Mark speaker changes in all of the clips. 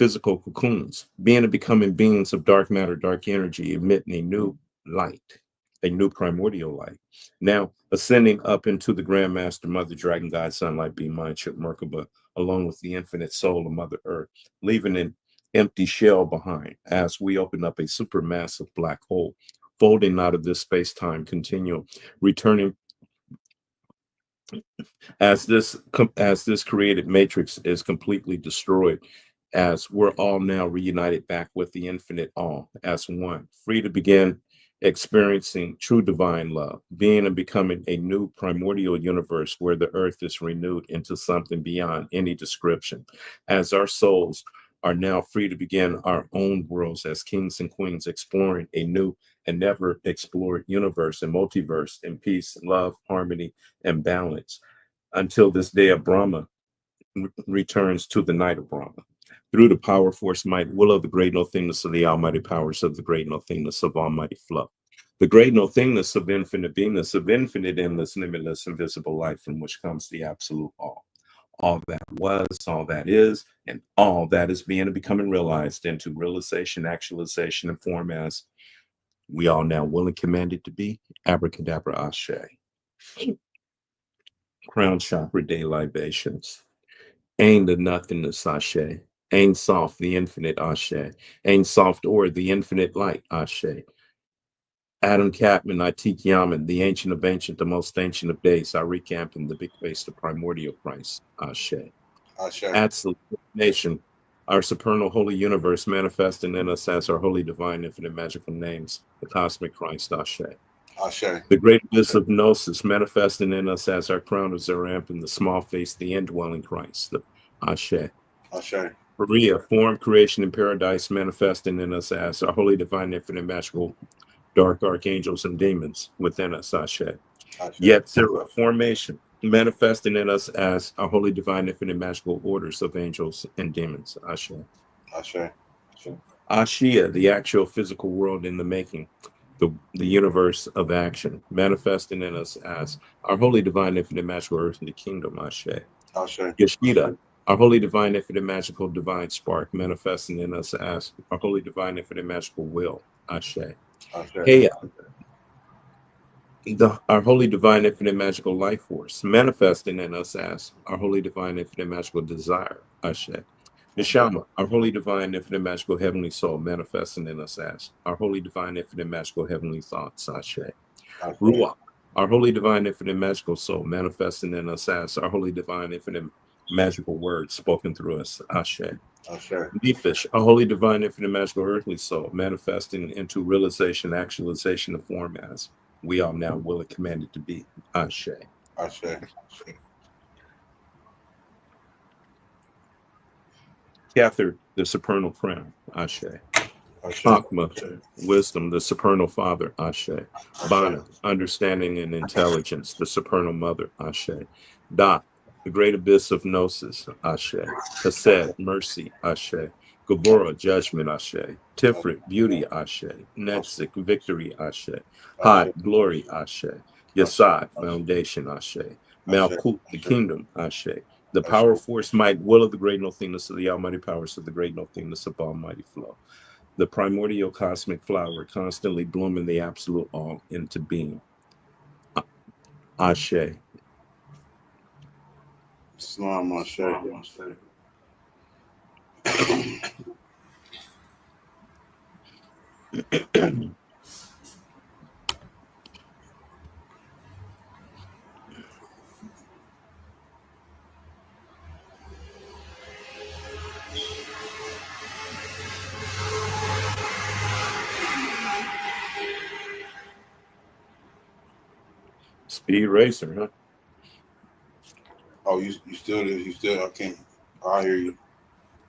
Speaker 1: physical cocoons, being and becoming beings of dark matter, dark energy, emitting a new light, a new primordial light. Now ascending up into the Grand Master, Mother Dragon, God, Sunlight, Beam, Mind, Chip, Merkaba, along with the infinite soul of Mother Earth, leaving an empty shell behind as we open up a supermassive black hole, folding out of this space-time continuum, returning as this created matrix is completely destroyed, as we're all now reunited back with the infinite all as one, free to begin experiencing true divine love, being and becoming a new primordial universe where the earth is renewed into something beyond any description, as our souls are now free to begin our own worlds as kings and queens, exploring a new and never explored universe and multiverse in peace, love, harmony, and balance, until this day of Brahma returns to the night of Brahma. Through the power, force, might, will of the great nothingness of the almighty powers of the great nothingness of almighty flow. The great nothingness of infinite beingness, of infinite, endless, limitless, invisible light, from which comes the absolute all. All that was, all that is, and all that is being and becoming realized into realization, actualization, and form as we all now will and commanded to be. Abracadabra Ashe. Crown chakra day libations. Ain the nothingness, Ashe. Ain soft, the infinite, Ashe. Ain soft or the infinite light, Ashe. Adam Capman, Itik Yaman, the ancient of ancient, the most ancient of days, I recamp in the big face, the primordial Christ, Ashe.
Speaker 2: Ashe.
Speaker 1: Absolute nation, our supernal holy universe manifesting in us as our holy divine infinite magical names, the cosmic Christ, Ashe.
Speaker 2: Ashe.
Speaker 1: The great abyss of gnosis manifesting in us as our crown of Zeramp in the small face, the indwelling Christ, the Ashe.
Speaker 2: Ashe.
Speaker 1: Maria, form, creation, and paradise manifesting in us as our holy divine infinite magical dark archangels and demons within us, Ashe.
Speaker 2: Ashe.
Speaker 1: Yet zero, formation manifesting in us as our holy divine infinite magical orders of angels and demons, Ashe.
Speaker 2: Ashe.
Speaker 1: Ashia, the actual physical world in the making, the universe of action, manifesting in us as our holy divine infinite magical earth in the kingdom, Ashe.
Speaker 2: Ashe.
Speaker 1: Yeshida, our holy divine infinite magical divine spark, manifesting in us as our holy divine infinite magical will, Ashe.
Speaker 2: Ashe.
Speaker 1: Heya, our holy divine infinite magical life force, manifesting in us as our holy divine infinite magical desire, Ashe. Nishama, our holy divine infinite magical heavenly soul, manifesting in us as our holy divine infinite magical heavenly thoughts, Ashe.
Speaker 2: Ashe.
Speaker 1: Ruach, our holy divine infinite magical soul, manifesting in us as our holy divine infinite magical words spoken through us, Ashe.
Speaker 2: Ashe.
Speaker 1: Nephish, our holy divine infinite magical earthly soul, manifesting into realization, actualization of form as we are now will and commanded to be, Ashe.
Speaker 2: Ashe.
Speaker 1: Cather, the supernal crown, Ashe.
Speaker 2: Ashe.
Speaker 1: Chakma, wisdom, the supernal father, Ashe. Bana, understanding and intelligence, the supernal mother, Ashe. Dot, the great abyss of gnosis, Ashe. Kased, mercy, Ashe. Gabora, judgment, Ashe. Tifrit, beauty, Ashe. Netzik, victory, Ashe.
Speaker 2: Ashe.
Speaker 1: Had, glory, Ashe. Yasad, foundation, Ashe. Malkut, the kingdom, Ashe. The power, force, might, will of the great nothingness of the almighty powers of the great nothingness of almighty flow. The primordial cosmic flower constantly blooming the absolute all into being. Ashe.
Speaker 2: Islam. Ashe.
Speaker 1: Speed racer, huh?
Speaker 2: Oh, you still there? You still? I can't. I hear you.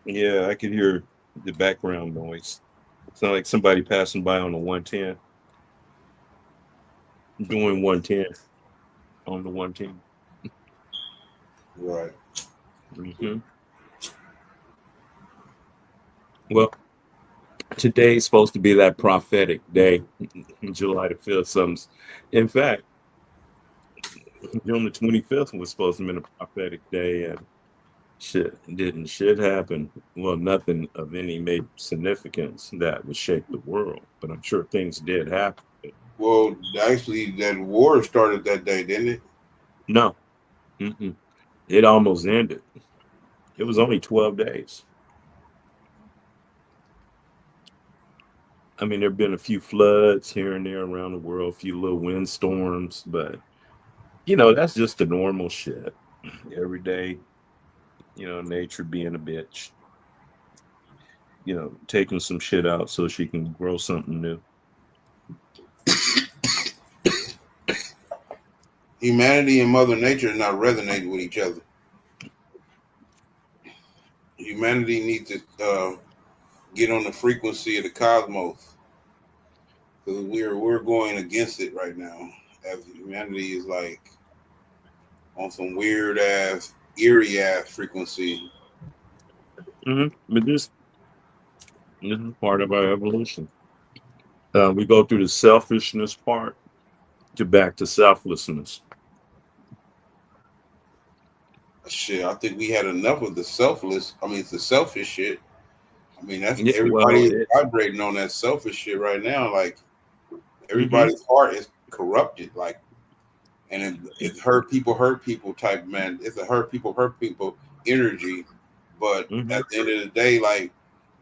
Speaker 1: Yeah, I could hear the background noise. Sound like somebody passing by on the 110, doing 110 on the 110.
Speaker 2: Right.
Speaker 1: Hmm. Well, today's supposed to be that prophetic day, July the 5th. In fact, June the 25th was supposed to be a prophetic day. And Shit happen. Well, nothing of any major significance that would shake the world, but I'm sure things did happen.
Speaker 2: Well, actually, that war started that day, didn't it?
Speaker 1: No, mm-mm. It almost ended. It was only 12 days. I mean, there have been a few floods here and there around the world, a few little windstorms, but that's just the normal shit. Every day, nature being a bitch, taking some shit out so she can grow something new.
Speaker 2: Humanity and Mother Nature is not resonating with each other. Humanity needs to get on the frequency of the cosmos because we're going against it right now. As humanity is like on some weird ass, eerie ass frequency.
Speaker 1: But this is part of our evolution. We go through the selfishness part to back to selflessness.
Speaker 2: Shit, I think we had enough of the selfless. I mean, it's the selfish shit. I mean, that's
Speaker 1: Yeah, well,
Speaker 2: everybody is
Speaker 1: it's
Speaker 2: vibrating on that selfish shit right now. Like
Speaker 1: hmm
Speaker 2: everybody's heart is corrupted. Like, and it's hurt people type man. It's a hurt people energy. But
Speaker 1: hmm
Speaker 2: at the end of the day, like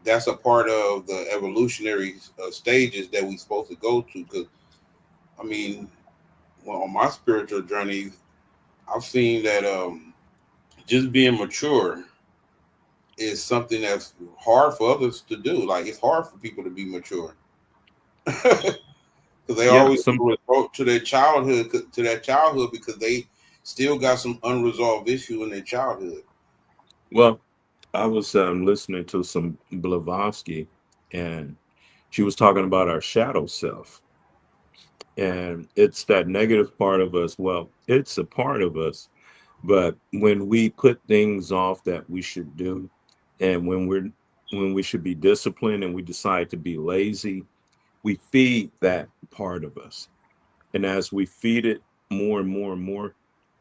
Speaker 2: that's a part of the evolutionary stages that we supposed to go to. Because I mean, well, on my spiritual journey, I've seen that just being mature is something that's hard for others to do. Like it's hard for people to be mature because they
Speaker 1: yeah.
Speaker 2: always resort to their childhood because they still got some unresolved issue in their childhood.
Speaker 1: Well, I was listening to some Blavatsky, and she was talking about our shadow self, and it's that negative part of us. Well, it's a part of us, but when we put things off that we should do, and when we should be disciplined, and we decide to be lazy, we feed that part of us. And as we feed it more and more and more,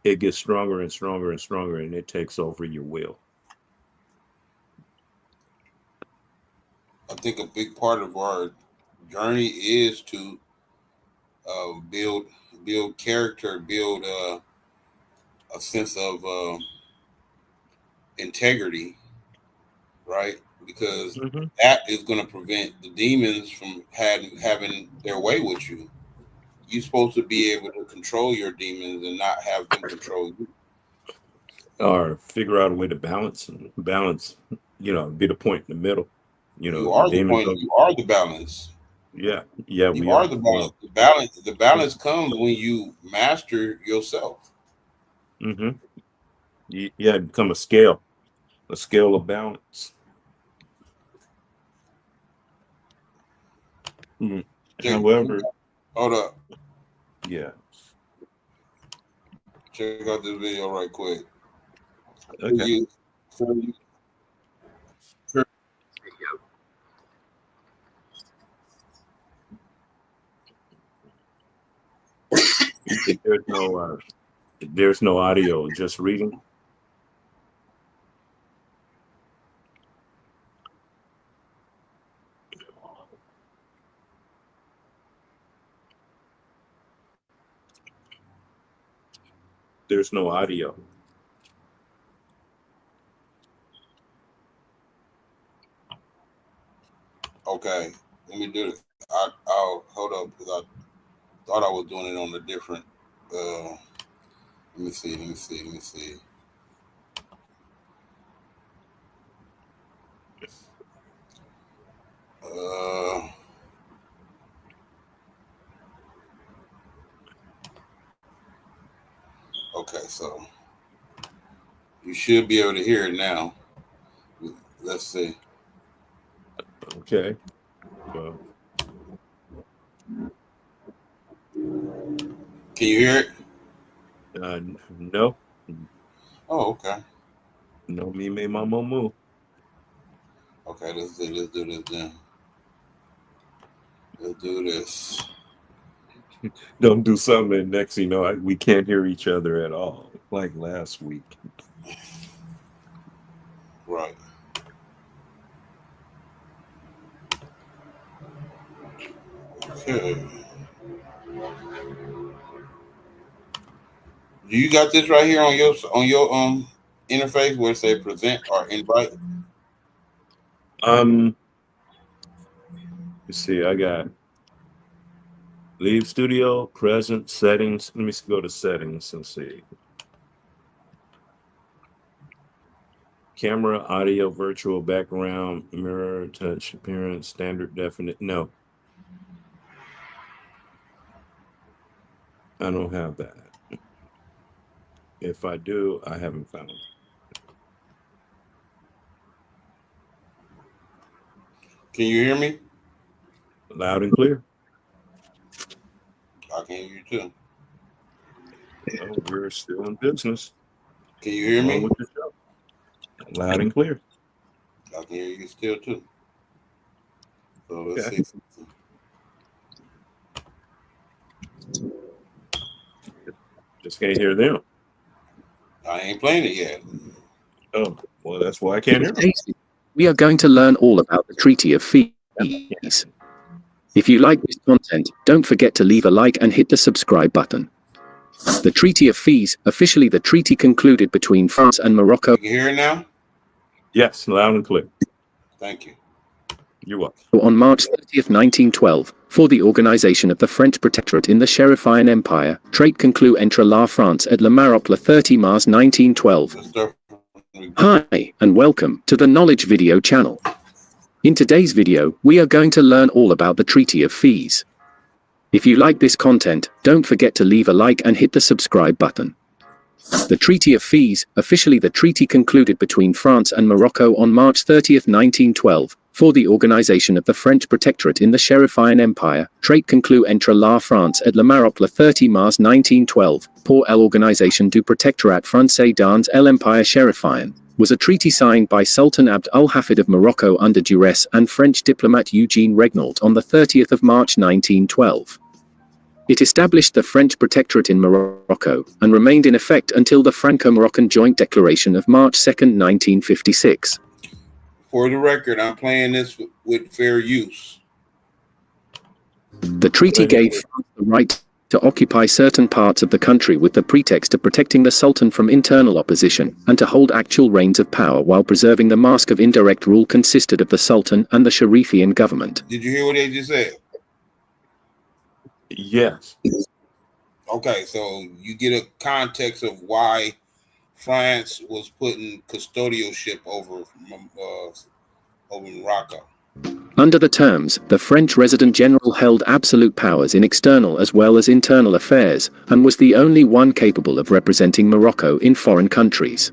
Speaker 1: it gets stronger and stronger and stronger, and it takes over your will.
Speaker 2: I think a big part of our journey is to build character, build a sense of integrity, right? Because
Speaker 1: hmm
Speaker 2: that is going to prevent the demons from having their way with you. You're supposed to be able to control your demons and not have them control you.
Speaker 1: Or figure out a way to balance, be the point in the middle.
Speaker 2: You
Speaker 1: The
Speaker 2: are the
Speaker 1: demons
Speaker 2: point.
Speaker 1: don't.
Speaker 2: You are the balance.
Speaker 1: Yeah, yeah,
Speaker 2: You
Speaker 1: we
Speaker 2: are
Speaker 1: are.
Speaker 2: the balance.
Speaker 1: Well,
Speaker 2: The balance comes when you master yourself.
Speaker 1: hmm yeah, become a scale of balance. Mm.
Speaker 2: Check,
Speaker 1: However,
Speaker 2: hold up.
Speaker 1: yeah,
Speaker 2: Check out this video right quick. For
Speaker 1: okay.
Speaker 2: you, for you, for
Speaker 1: You think there's no audio, just reading. There's no audio.
Speaker 2: okay. Let me do this. I'll hold up because I thought I was doing it on a different. Uh, let me see. Let me see. Let me see. Uh, okay. So you should be able to hear it now. Let's see.
Speaker 1: Okay. Well,
Speaker 2: Can you hear it?
Speaker 1: no,
Speaker 2: Oh, okay.
Speaker 1: no, me, me, mama, moo.
Speaker 2: Okay. Let's do. Let's do this then. Let's do this.
Speaker 1: Don't do something, and next thing you know, we can't hear each other at all, like last week.
Speaker 2: Right. Okay. Do you got this right here on your interface where it say present or invite?
Speaker 1: Let's see. I got leave studio, present, settings. Let me go to settings and see. Camera, audio, virtual background, mirror, touch, appearance, standard, definite. No, I don't have that. If I do, I haven't found it.
Speaker 2: Can you hear me?
Speaker 1: Loud and clear.
Speaker 2: I can hear you too.
Speaker 1: Well, we're still in business.
Speaker 2: Can you hear
Speaker 1: On
Speaker 2: me?
Speaker 1: with the show. Loud and clear.
Speaker 2: I can hear you still too. So let's
Speaker 1: Okay.
Speaker 2: see.
Speaker 1: Just can't hear them.
Speaker 2: I ain't playing it yet.
Speaker 1: Oh, well, that's why I can't hear them.
Speaker 3: We are going to learn all about the Treaty of Fees. If you like this content, don't forget to leave a like and hit the subscribe button. The Treaty of Fees, officially the treaty concluded between France and Morocco
Speaker 2: You can hear it now?
Speaker 1: Yes, loud and clear.
Speaker 2: Thank you.
Speaker 1: You're welcome.
Speaker 3: on March 30th, 1912, for the organization of the French Protectorate in the Sherifian Empire, trait conclu entre la France et le Maroc le 30 mars 1912.
Speaker 2: Let's start.
Speaker 3: Hi, and welcome to the Knowledge Video channel. In today's video, we are going to learn all about the Treaty of Fees. If you like this content, don't forget to leave a like and hit the subscribe button. The Treaty of Fees, officially the treaty concluded between France and Morocco on March 30th, 1912, for the organization of the French Protectorate in the Sherifian Empire, trait conclu entre la France et le Maroc le 30 mars 1912, pour l'organisation du Protectorat français dans l'Empire Sherifian, was a treaty signed by Sultan Abd al-Hafid of Morocco under duress and French diplomat Eugene Regnault on the 30th of March 1912. It established the French Protectorate in Morocco, and remained in effect until the Franco-Moroccan Joint Declaration of March 2, 1956.
Speaker 2: For the record, I'm playing this with fair use.
Speaker 3: The treaty gave France the right to occupy certain parts of the country with the pretext of protecting the Sultan from internal opposition, and to hold actual reins of power while preserving the mask of indirect rule consisted of the Sultan and the Sharifian government.
Speaker 2: Did you hear what they just said?
Speaker 1: Yes.
Speaker 2: Okay, so you get a context of why France was putting custodialship over Morocco.
Speaker 3: Under the terms, the French resident general held absolute powers in external as well as internal affairs, and was the only one capable of representing Morocco in foreign countries.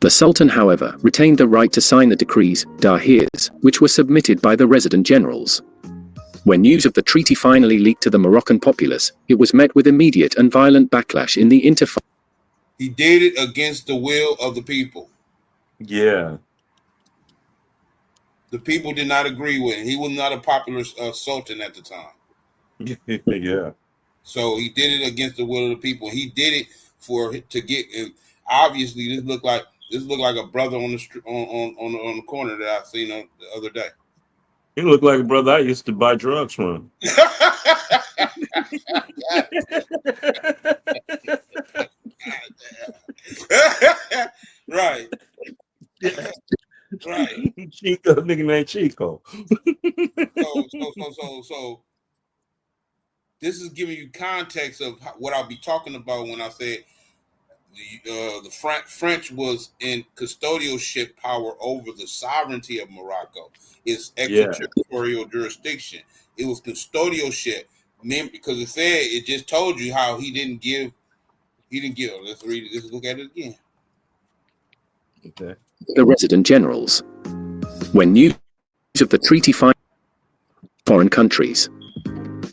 Speaker 3: The Sultan, however, retained the right to sign the decrees, dahirs, which were submitted by the resident generals. When news of the treaty finally leaked to the Moroccan populace, it was met with immediate and violent backlash in the intifada.
Speaker 2: He did it against the will of the people.
Speaker 1: Yeah.
Speaker 2: The people did not agree with him. He was not a popular sultan at the time.
Speaker 1: Yeah.
Speaker 2: So he did it against the will of the people. He did it to get. And obviously, this looked like a brother on the on the corner that I seen the other day.
Speaker 1: He looked like a brother I used to buy drugs from.
Speaker 2: Right. Right.
Speaker 1: Chico, nigga named Chico.
Speaker 2: So this is giving you context of what I'll be talking about when I said the French was in custodialship power over the sovereignty of Morocco. It's extraterritorial jurisdiction. It was custodialship, because it just told you how he didn't give. Let's read it. Let's look at it again.
Speaker 1: Okay.
Speaker 3: The resident generals. When news of the treaty foreign countries.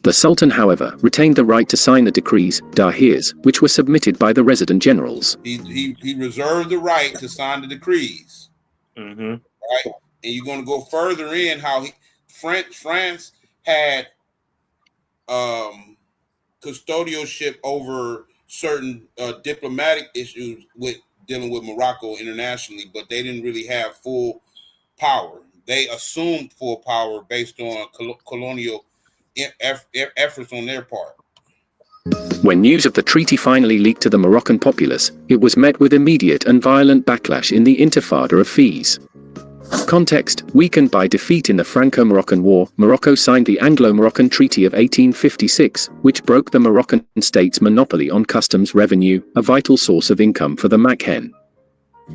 Speaker 3: The Sultan, however, retained the right to sign the decrees, dahirs, which were submitted by the resident generals.
Speaker 2: He reserved the right to sign the decrees.
Speaker 1: Mm-hmm.
Speaker 2: Right? And you're going to go further in how France had custodialship over certain diplomatic issues with dealing with Morocco internationally, but they didn't really have full power. They assumed full power based on colonial efforts on their part.
Speaker 3: When news of the treaty finally leaked to the Moroccan populace, it was met with immediate and violent backlash in the Intifada of Fez. Context: weakened by defeat in the Franco-Moroccan War, Morocco signed the Anglo-Moroccan Treaty of 1856, which broke the Moroccan state's monopoly on customs revenue, a vital source of income for the Makhen.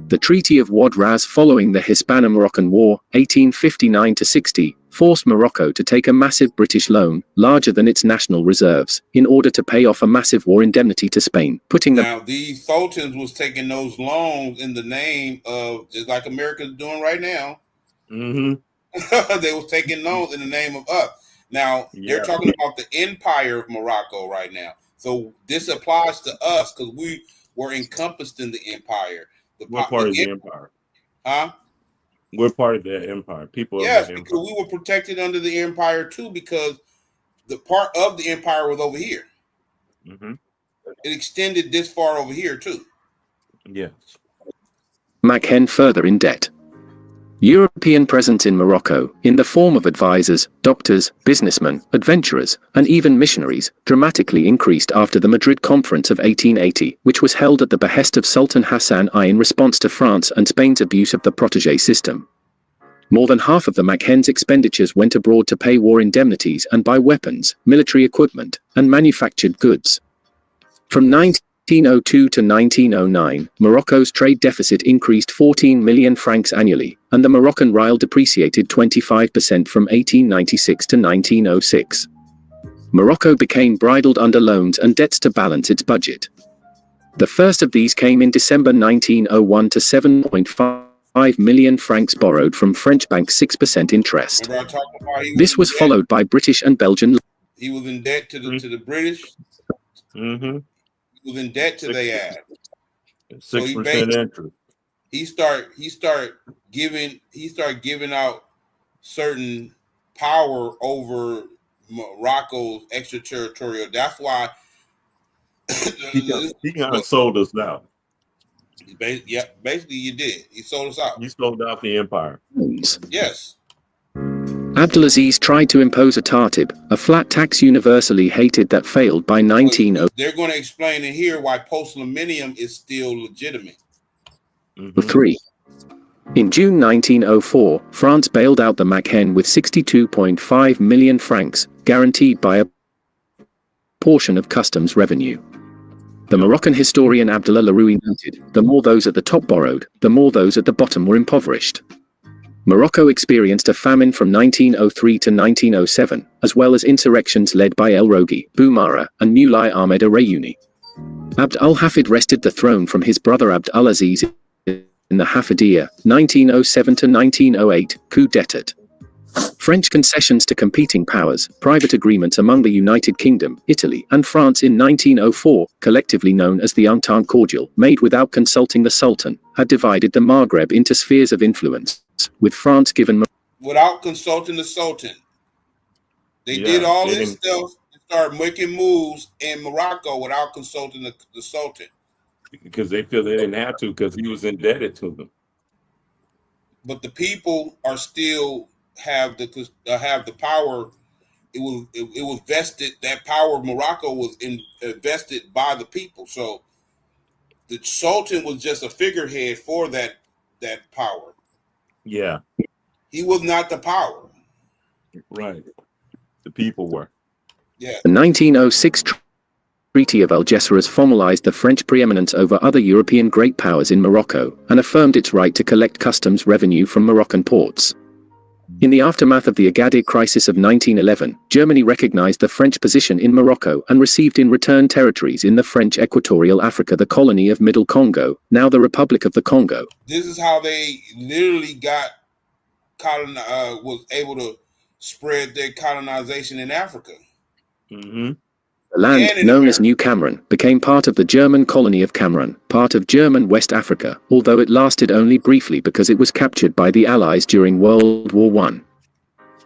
Speaker 3: The Treaty of Wad Ras following the Hispano-Moroccan War, 1859-60, forced Morocco to take a massive British loan, larger than its national reserves, in order to pay off a massive war indemnity to Spain, putting them...
Speaker 2: Now, these sultans was taking those loans in the name of, just like America's doing right now.
Speaker 1: Mm-hmm.
Speaker 2: They was taking loans in the name of us. Now, they're talking about the empire of Morocco right now. So this applies to us because we were encompassed in the empire.
Speaker 1: We're part of the empire.
Speaker 2: Huh?
Speaker 1: We're part of the empire. People of
Speaker 2: yes,
Speaker 1: the empire.
Speaker 2: because we were protected under the empire too, because the part of the empire was over here.
Speaker 1: Mm-hmm.
Speaker 2: It extended this far over here too.
Speaker 1: Yes.
Speaker 3: Makhen further in debt. European presence in Morocco, in the form of advisors, doctors, businessmen, adventurers, and even missionaries, dramatically increased after the Madrid Conference of 1880, which was held at the behest of Sultan Hassan I in response to France and Spain's abuse of the protégé system. More than half of the Makhen's expenditures went abroad to pay war indemnities and buy weapons, military equipment, and manufactured goods. From 1902 to 1909, Morocco's trade deficit increased 14 million francs annually, and the Moroccan rial depreciated 25% from 1896 to 1906. Morocco became bridled under loans and debts to balance its budget. The first of these came in December 1901 to 7.5 million francs borrowed from French banks 6% interest. This was followed by British and Belgian.
Speaker 2: He was in debt to the British.
Speaker 1: Mm-hmm.
Speaker 2: Was in debt to their ass.
Speaker 1: 6% interest.
Speaker 2: He start giving out certain power over Morocco's extraterritorial. That's why
Speaker 1: he kind of sold us out.
Speaker 2: Basically you did. He sold us out.
Speaker 1: You sold out the empire.
Speaker 2: Yes.
Speaker 3: Abdulaziz tried to impose a tartib, a flat tax universally hated that failed by 1900.
Speaker 2: They're going to explain in here why post-millennium is still legitimate.
Speaker 3: 3. In June 1904, France bailed out the Makhen with 62.5 million francs, guaranteed by a portion of customs revenue. The Moroccan historian Abdallah Laroui noted, the more those at the top borrowed, the more those at the bottom were impoverished. Morocco experienced a famine from 1903 to 1907, as well as insurrections led by El Roghi, Boumara, and Moulay Ahmed Rayuni. Abd al-Hafid wrested the throne from his brother Abd al-Aziz in the Hafidiyya, 1907 to 1908, coup d'état. French concessions to competing powers, private agreements among the United Kingdom, Italy, and France in 1904, collectively known as the Entente Cordiale, made without consulting the Sultan, had divided the Maghreb into spheres of influence, with France given...
Speaker 2: Without consulting the Sultan. They did all this stuff and started making moves in Morocco without consulting the Sultan.
Speaker 1: Because they feel they didn't have to because he was indebted to them.
Speaker 2: But the people are still... have the power. It was vested. That power of Morocco was invested by the people. So the Sultan was just a figurehead for that power.
Speaker 1: Yeah,
Speaker 2: he was not the power.
Speaker 1: Right, the people were.
Speaker 2: Yeah.
Speaker 3: The 1906 Treaty of Algeciras formalized the French preeminence over other European great powers in Morocco and affirmed its right to collect customs revenue from Moroccan ports. In the aftermath of the Agadir crisis of 1911, Germany recognized the French position in Morocco and received in return territories in the French Equatorial Africa, the colony of Middle Congo, now the Republic of the Congo.
Speaker 2: This is how they literally was able to spread their colonization in Africa.
Speaker 1: Mm-hmm.
Speaker 3: The land, known as New Cameroon, became part of the German colony of Cameroon, part of German West Africa, although it lasted only briefly because it was captured by the Allies during World War I.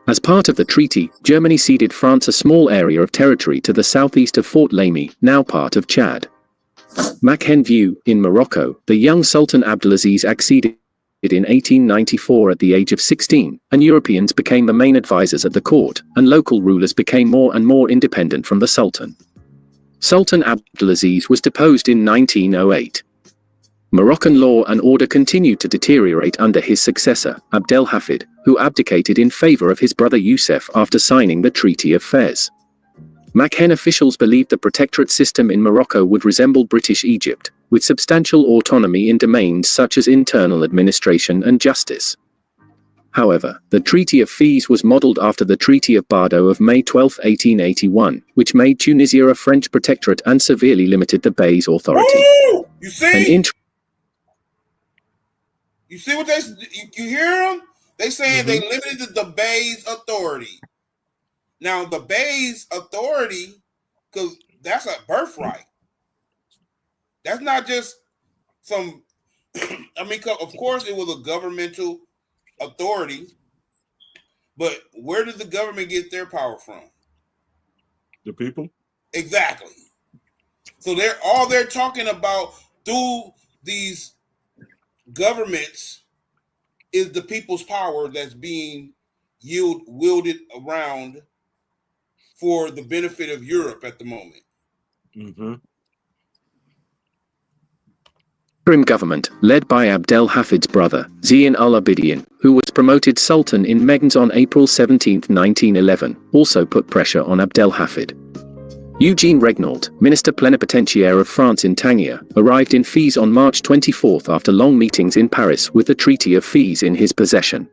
Speaker 3: As part of the treaty, Germany ceded France a small area of territory to the southeast of Fort Lamy, now part of Chad. Makhen view, in Morocco, the young Sultan Abdelaziz acceded in 1894 at the age of 16, and Europeans became the main advisors at the court, and local rulers became more and more independent from the Sultan. Sultan Abdelaziz was deposed in 1908. Moroccan law and order continued to deteriorate under his successor, Abdel Hafid, who abdicated in favor of his brother Youssef after signing the Treaty of Fez. Makhen officials believed the protectorate system in Morocco would resemble British Egypt, with substantial autonomy in domains such as internal administration and justice. However, the Treaty of Fez was modeled after the Treaty of Bardo of May 12, 1881, which made Tunisia a French protectorate and severely limited the Bey's authority.
Speaker 2: Woo! You see? You see what you hear them? They saying they limited the Bey's authority. Now the Bey's authority, because that's a birthright. That's not just some. I mean, of course, it was a governmental authority, but where did the government get their power from?
Speaker 1: The people.
Speaker 2: Exactly. So they're talking about through these governments is the people's power that's being wielded around for the benefit of Europe at the moment.
Speaker 3: Interim government, led by Abdel Hafid's brother, Zine al-Abidin, who was promoted Sultan in Meghns on April 17, 1911, also put pressure on Abdel Hafid. Eugene Regnault, minister plenipotentiaire of France in Tangier, arrived in Fez on March 24 after long meetings in Paris with the Treaty of Fez in his possession.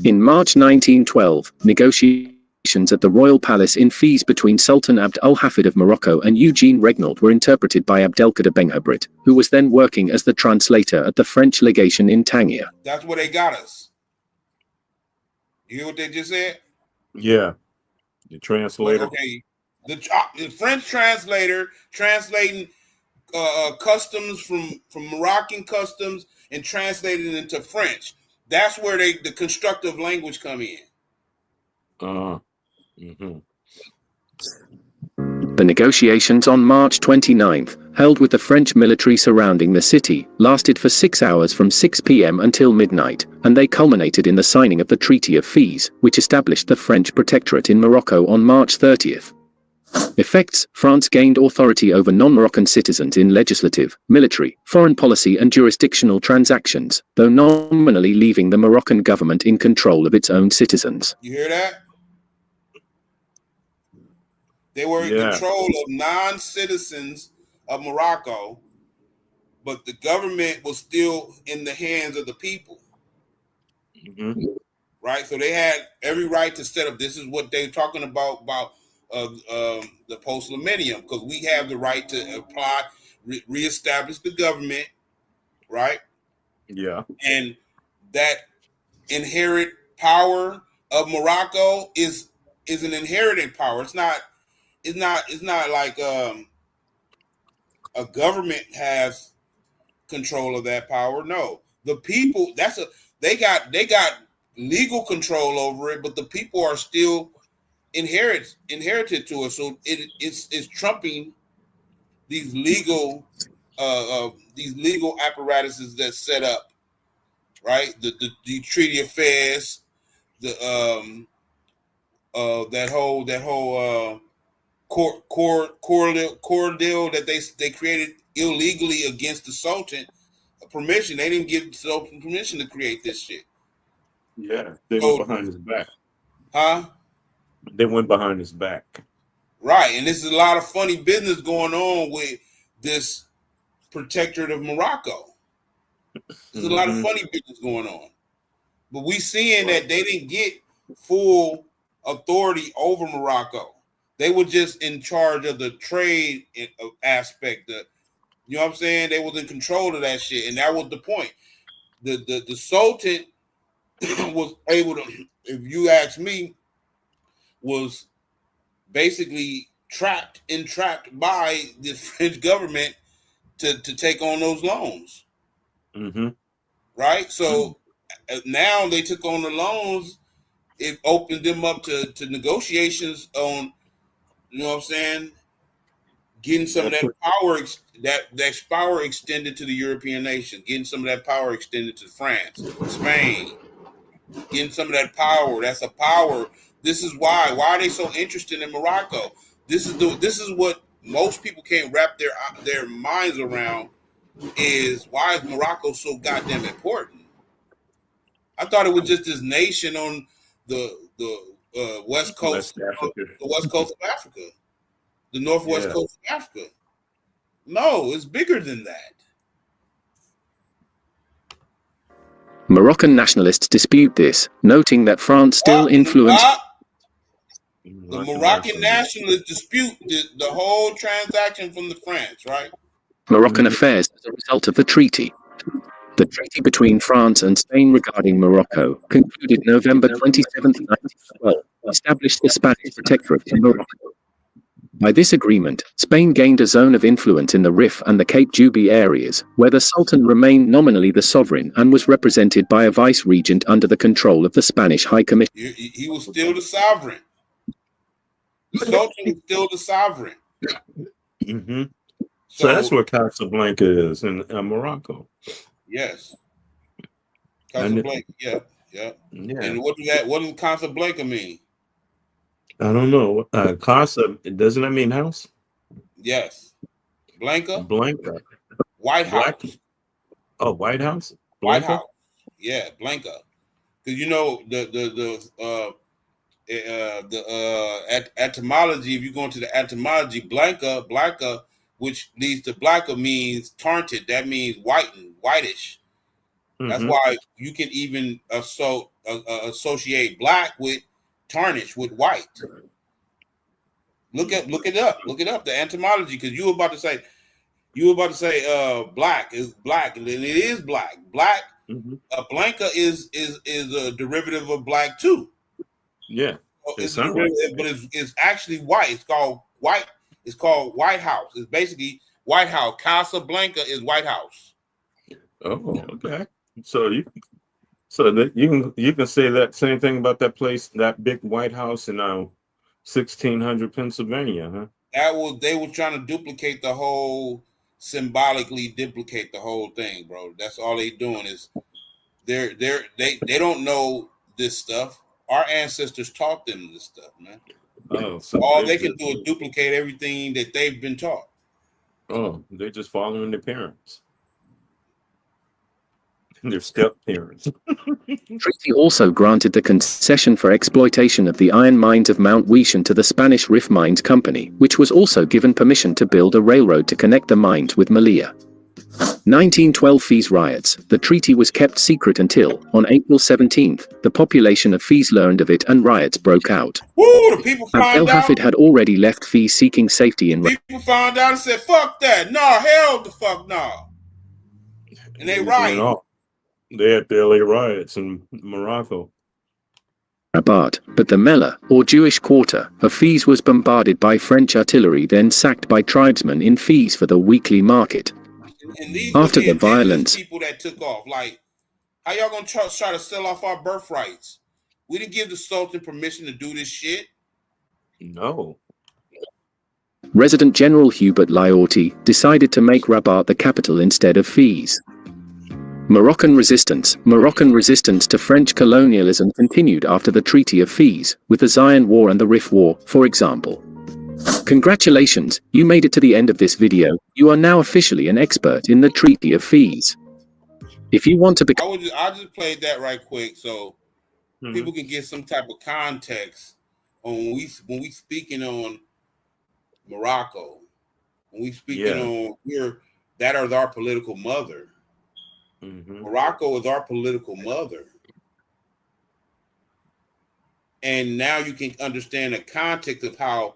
Speaker 3: In March 1912, negotiations at the royal palace in Fez between Sultan Abd al-Hafid of Morocco and Eugene Regnault were interpreted by Abdelkader Benhabrit, who was then working as the translator at the French legation in Tangier.
Speaker 2: That's where they got us. You hear what they just said?
Speaker 1: Yeah. The translator.
Speaker 2: Okay. The French translator translating customs from Moroccan customs and translating it into French. That's where the constructive language come in.
Speaker 3: The negotiations on March 29, held with the French military surrounding the city, lasted for 6 hours from 6 p.m. until midnight, and they culminated in the signing of the Treaty of Fez, which established the French protectorate in Morocco on March 30. Effects: France gained authority over non-Moroccan citizens in legislative, military, foreign policy and jurisdictional transactions, though nominally leaving the Moroccan government in control of its own citizens.
Speaker 2: You hear that? They were in control of non-citizens of Morocco, but the government was still in the hands of the people. Right? So they had every right to set up. This is what they're talking about the post-millennium, because we have the right to apply, reestablish the government, right? Yeah. And that inherent power of Morocco is an inherited power. It's not like a government has control of that power. No, the people. They got legal control over it, but the people are still inherited to us. So it's trumping these legal apparatuses that set up, right? The Treaty of Fez, that whole core deal that they created illegally against the Sultan permission. They didn't give the Sultan permission to create this shit.
Speaker 1: Yeah, they went behind his back.
Speaker 2: Huh?
Speaker 1: They went behind his back.
Speaker 2: Right, and this is a lot of funny business going on with this protectorate of Morocco. There's a lot of funny business going on. But we seeing that they didn't get full authority over Morocco. They were just in charge of the trade aspect. You know what I'm saying? They was in control of that shit, and that was the point. The Sultan was able to, if you ask me, was basically entrapped by the French government to take on those loans. Right? So now they took on the loans. It opened them up to negotiations on, you know what I'm saying, getting some of that power, that power extended to the European nations, getting some of that power extended to France, Spain, getting some of that power. That's a power. This is why. Why are they so interested in Morocco? This is what most people can't wrap their minds around. Is why is Morocco so goddamn important? I thought it was just this nation on the west coast, the west coast of Africa, the northwest coast of Africa. No, it's bigger than that.
Speaker 3: Moroccan nationalists dispute this, noting that France still influenced.
Speaker 2: The Moroccan nationalists dispute the whole transaction from the France, right?
Speaker 3: Moroccan affairs as a result of the treaty. The treaty between France and Spain regarding Morocco, concluded November 27, 1912, established the Spanish protectorate in Morocco. By this agreement, Spain gained a zone of influence in the Rif and the Cape Juby areas, where the Sultan remained nominally the sovereign and was represented by a vice-regent under the control of the Spanish High Commission.
Speaker 2: He was still the sovereign. The Sultan was still the sovereign.
Speaker 1: Mm-hmm. So that's where Casablanca is in Morocco.
Speaker 2: Yes. Casablanca, yeah. And what does Casablanca mean?
Speaker 1: I don't know. Casa, doesn't that mean house?
Speaker 2: Yes. Blanca.
Speaker 1: White
Speaker 2: House.
Speaker 1: Oh, White House.
Speaker 2: White House. Yeah, Blanca. Because you know the etymology. If you go into the etymology, Blanca, which leads to Blanca, means tainted. That means whitened, whitish. Mm-hmm. That's why you can even associate black with tarnish, with white. Look it up. The etymology, because you were about to say black is black, and then it is black. Black, Blanca is a derivative of black too.
Speaker 1: Yeah,
Speaker 2: it's a derivative, but it's actually white. It's called white. It's called White House. It's basically White House. Casablanca is White House.
Speaker 1: Oh, okay. So you can say that same thing about that place, that big White House in 1600 Pennsylvania, huh?
Speaker 2: They were trying to duplicate the whole, symbolically duplicate the whole thing, bro. That's all they doing is they don't know this stuff. Our ancestors taught them this stuff, man.
Speaker 1: Oh, so
Speaker 2: all they can do is duplicate everything that they've been taught.
Speaker 1: Oh, they're just following their parents. Their step parents.
Speaker 3: Treaty also granted the concession for exploitation of the iron mines of Mount Weishan to the Spanish Rif Mines Company, which was also given permission to build a railroad to connect the mines with Melilla. 1912 Fez riots. The treaty was kept secret until, on April 17th, the population of Fez learned of it and riots broke out.
Speaker 2: Woo, the people found out.
Speaker 3: El-Hafid had already left Fez seeking safety in.
Speaker 2: People found out and said, "Fuck that! No, hell the fuck no!" And they rioted.
Speaker 1: They had the LA riots in Morocco.
Speaker 3: Rabat, but the Mellah, or Jewish quarter, of Fez was bombarded by French artillery, then sacked by tribesmen in Fez for the weekly market.
Speaker 2: And these
Speaker 3: after the violence,
Speaker 2: people that took off, like, how y'all gonna try to sell off our birthrights? We didn't give the Sultan permission to do this shit.
Speaker 1: No.
Speaker 3: Resident General Hubert Lyautey decided to make Rabat the capital instead of Fez. Moroccan resistance to French colonialism continued after the Treaty of Fez, with the Zion War and the Rif War, for example. Congratulations, you made it to the end of this video. You are now officially an expert in the Treaty of Fez. If you want to become...
Speaker 2: I just played that right quick so people can get some type of context on when we speaking on Morocco, when we speaking on that is our political mother. Morocco is our political mother. And now you can understand the context of how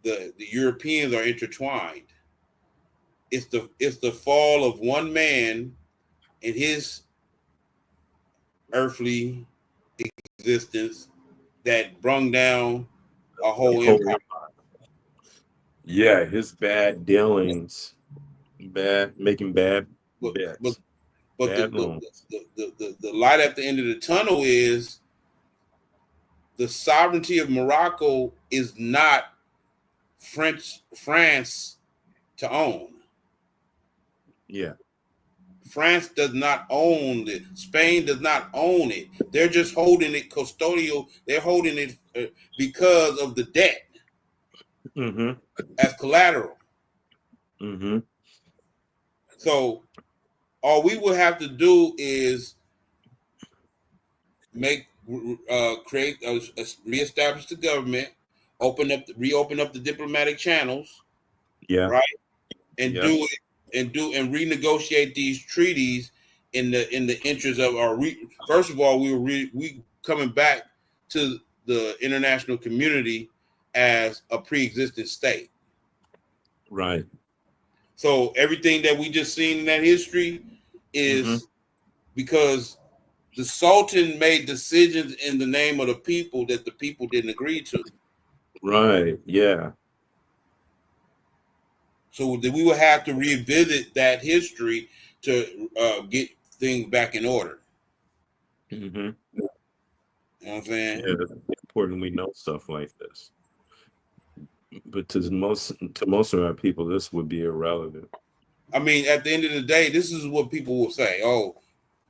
Speaker 2: the Europeans are intertwined. It's the fall of one man and his earthly existence that brung down a whole empire.
Speaker 1: Yeah, his bad dealings, making bad bets.
Speaker 2: But the light at the end of the tunnel is the sovereignty of Morocco is not France to own.
Speaker 1: Yeah.
Speaker 2: France does not own it. Spain does not own it. They're just holding it custodial. They're holding it because of the debt
Speaker 1: Mm-hmm.
Speaker 2: as collateral.
Speaker 1: Mm-hmm.
Speaker 2: So all we will have to do is create, reestablish the government, reopen up the diplomatic channels,
Speaker 1: Yeah.
Speaker 2: right, and
Speaker 1: Yeah.
Speaker 2: do it and renegotiate these treaties in the interest of our. First of all, we coming back to the international community as a pre-existing state.
Speaker 1: Right.
Speaker 2: So everything that we just seen in that history
Speaker 1: Mm-hmm.
Speaker 2: is because the Sultan made decisions in the name of the people that the people didn't agree to.
Speaker 1: Right. Yeah.
Speaker 2: So that we will have to revisit that history to get things back in order.
Speaker 1: Mm-hmm.
Speaker 2: You know what I'm saying?
Speaker 1: Yeah. It's important we know stuff like this. But to most of our people, this would be irrelevant.
Speaker 2: I mean, at the end of the day, this is what people will say. Oh,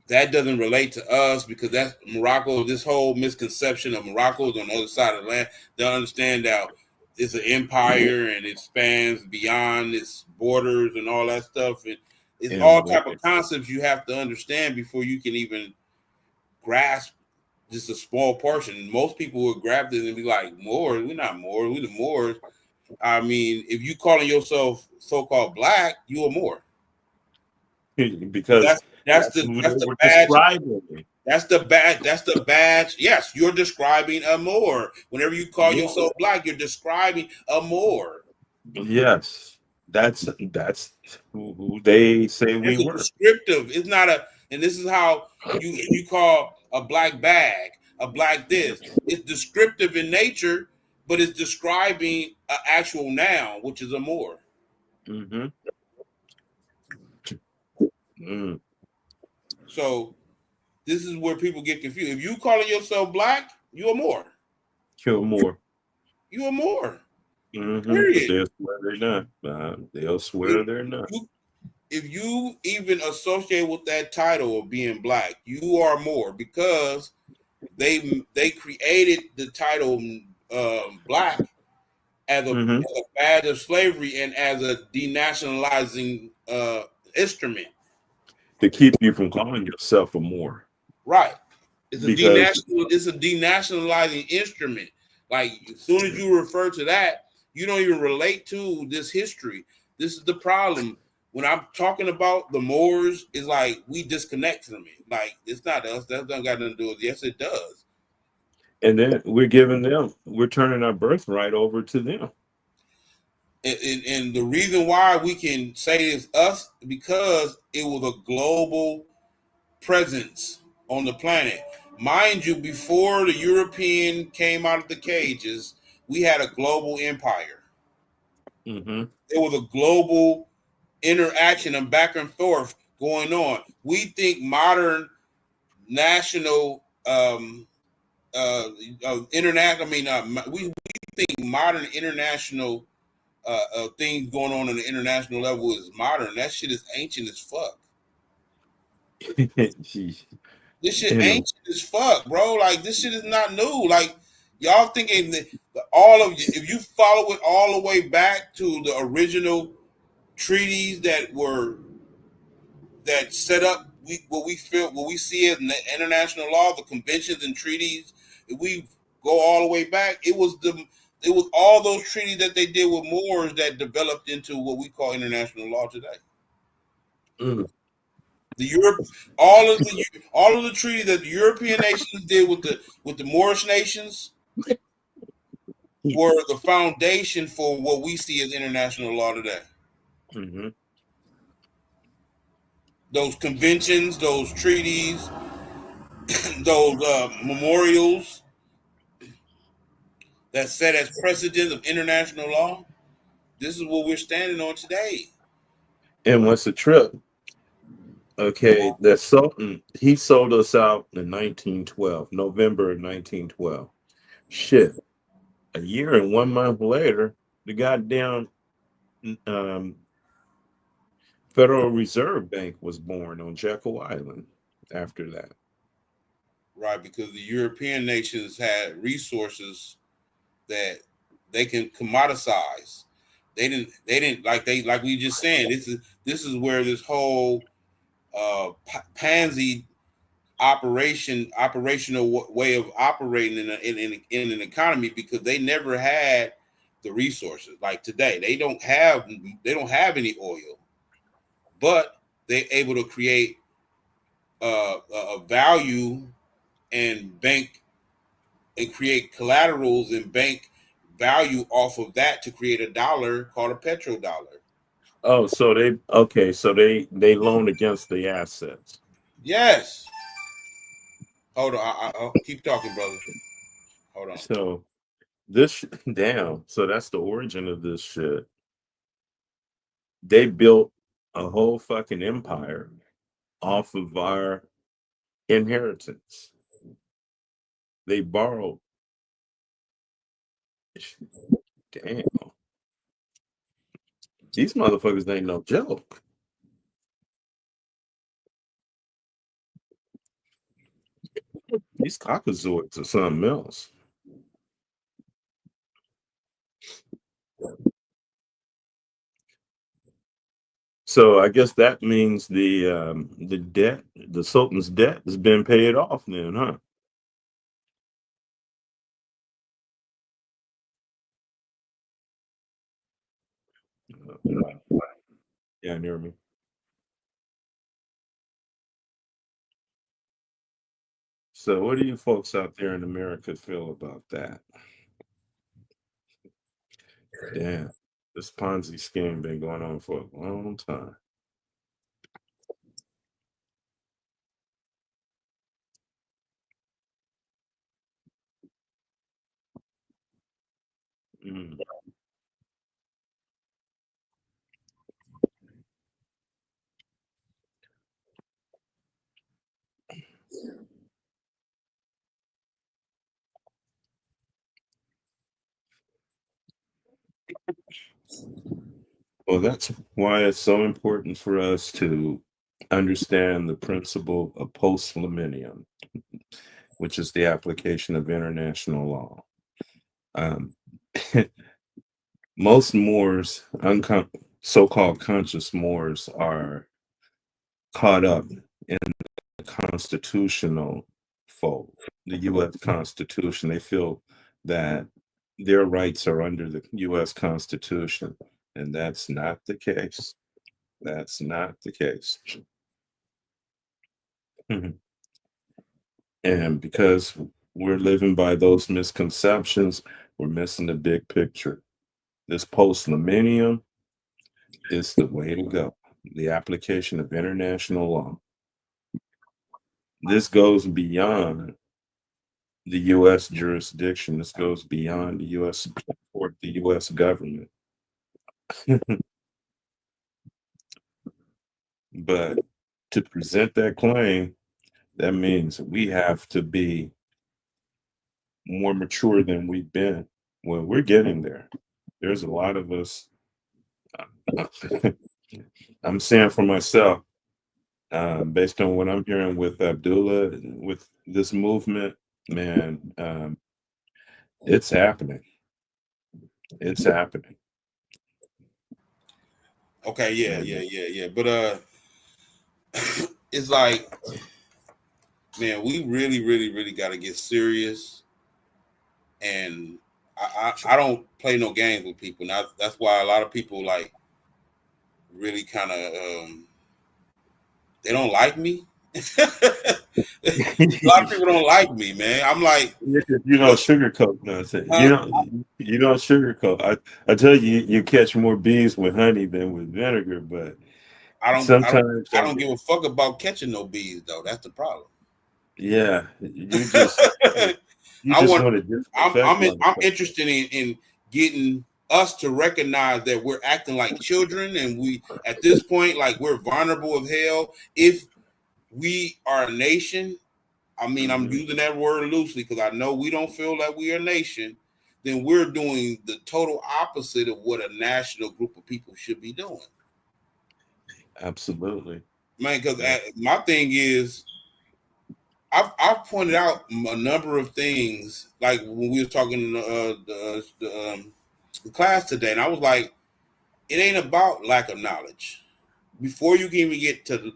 Speaker 2: that doesn't relate to us because that's Morocco. This whole misconception of Morocco is on the other side of the land. They don't understand that it's an empire and it spans beyond its borders and all that stuff. And it's all
Speaker 1: And
Speaker 2: type of concepts you have to understand before you can even grasp just a small portion. Most people would grab this and be like, Moors, we're not Moors, we're the Moors. I mean, if you calling yourself so-called black, you are Moor.
Speaker 1: because
Speaker 2: That's
Speaker 1: that's who they
Speaker 2: that's the
Speaker 1: were
Speaker 2: badge.
Speaker 1: describing.
Speaker 2: That's the badge. That's the badge. Yes, you're describing a Moor. Whenever you call yourself black, you're describing a Moor.
Speaker 1: Yes, that's who they say we
Speaker 2: It's a
Speaker 1: were.
Speaker 2: descriptive. It's not a. And this is how you call a black bag, a black this. It's descriptive in nature, but it's describing an actual noun, which is a Moor.
Speaker 1: Mm-hmm. Mm.
Speaker 2: So this is where people get confused. If you calling yourself black, you're a Moor.
Speaker 1: Kill more.
Speaker 2: You're a Moor.
Speaker 1: Mm-hmm. But
Speaker 2: Period.
Speaker 1: they'll swear they're not. They'll swear they're not.
Speaker 2: If you even associate with that title of being black, you are Moor because they created the title black as
Speaker 1: Mm-hmm.
Speaker 2: a badge of slavery and as a denationalizing instrument.
Speaker 1: To keep you from calling yourself a Moor.
Speaker 2: Right.
Speaker 1: Because
Speaker 2: It's a denationalizing instrument. Like as soon as you refer to that, you don't even relate to this history. This is the problem. When I'm talking about the Moors, it's like we disconnect from it. Like it's not us. That doesn't got nothing to do with it. Yes, it does.
Speaker 1: and then we're turning our birthright over to them.
Speaker 2: And the reason why we can say it's us because it was a global presence on the planet. Mind you, before the European came out of the cages, we had a global empire.
Speaker 1: Mm-hmm.
Speaker 2: There was a global interaction and back and forth going on. We think modern national international. I mean, we think modern international things going on the international level is modern. That shit is ancient as fuck. This shit
Speaker 1: And
Speaker 2: ancient as fuck, bro. Like this shit is not new. Like y'all thinking that all of you, if you follow it all the way back to the original treaties that set up what we see as the international law, the conventions and treaties. If we go all the way back, it was all those treaties that they did with Moors that developed into what we call international law today.
Speaker 1: mm,
Speaker 2: The Europe, all of the treaties that the European nations did with the Moorish nations were the foundation for what we see as international law today.
Speaker 1: mm-hmm.
Speaker 2: Those conventions, those treaties, those memorials that set as precedent of international law. This is what we're standing on today.
Speaker 1: And what's the trip? Okay, the Sultan, he sold us out in 1912, November of 1912. Shit, a year and 1 month later, the goddamn Federal Reserve Bank was born on Jekyll Island after that.
Speaker 2: Right, because the European nations had resources that they can commoditize. They didn't like we just saying, this is where this whole pansy operational way of operating in an economy, because they never had the resources like today. They don't have any oil, but they're able to create a value and bank and create collaterals and bank value off of that to create a dollar called a petrodollar.
Speaker 1: Oh, so they loan against the assets.
Speaker 2: Yes. Hold on. I'll keep talking, brother. Hold on.
Speaker 1: So this damn. So that's the origin of this shit. They built a whole fucking empire off of our inheritance. They borrowed. Damn. These motherfuckers ain't no joke. These cockazoids are something else. So I guess that means the debt, the Sultan's debt, has been paid off then, huh? Yeah, near me. So what do you folks out there in America feel about that? Damn, this Ponzi scheme been going on for a long time. Mm. Well, that's why it's so important for us to understand the principle of post-millennium, which is the application of international law. Um, most Moors, so-called conscious Moors, are caught up in the constitutional fold, the U.S. Constitution. They feel that their rights are under the U.S. Constitution, and that's not the case. That's not the case. And because we're living by those misconceptions, we're missing the big picture. This post millennium is the way to go. The application of international law. This goes beyond the U.S. jurisdiction. This goes beyond the U.S. or the U.S. government. But to present that claim, that means we have to be more mature than we've been. Well, we're getting there. There's a lot of us. I'm saying for myself, based on what I'm hearing with Abdullah, with this movement, man, it's happening. It's happening.
Speaker 2: Okay, yeah. But it's like, man, we really got to get serious. And I don't play no games with people. Now that's why a lot of people like really kind of they don't like me. A lot of people don't like me, man. I'm like,
Speaker 1: You don't sugarcoat nothing.
Speaker 2: huh?
Speaker 1: You don't sugarcoat. I tell you, you catch more bees with honey than with vinegar, but
Speaker 2: I don't, I don't,
Speaker 1: sometimes
Speaker 2: I don't give a fuck about catching no bees though. That's the problem.
Speaker 1: yeah, you
Speaker 2: I
Speaker 1: just
Speaker 2: want.
Speaker 1: want a different
Speaker 2: I'm
Speaker 1: effect,
Speaker 2: I'm in, I'm
Speaker 1: motherfucker.
Speaker 2: interested in getting us to recognize that we're acting like children, and we at this point like we're vulnerable of hell. If we are a nation, I mean, I'm
Speaker 1: Mhm.
Speaker 2: using that word loosely because I know we don't feel like we are a nation. then we're doing the total opposite of what a national group of people should be doing.
Speaker 1: Absolutely.
Speaker 2: Man, because
Speaker 1: Yeah.
Speaker 2: my thing is, I've pointed out a number of things, like when we were talking in the class today, and I was like, it ain't about lack of knowledge. Before you can even get to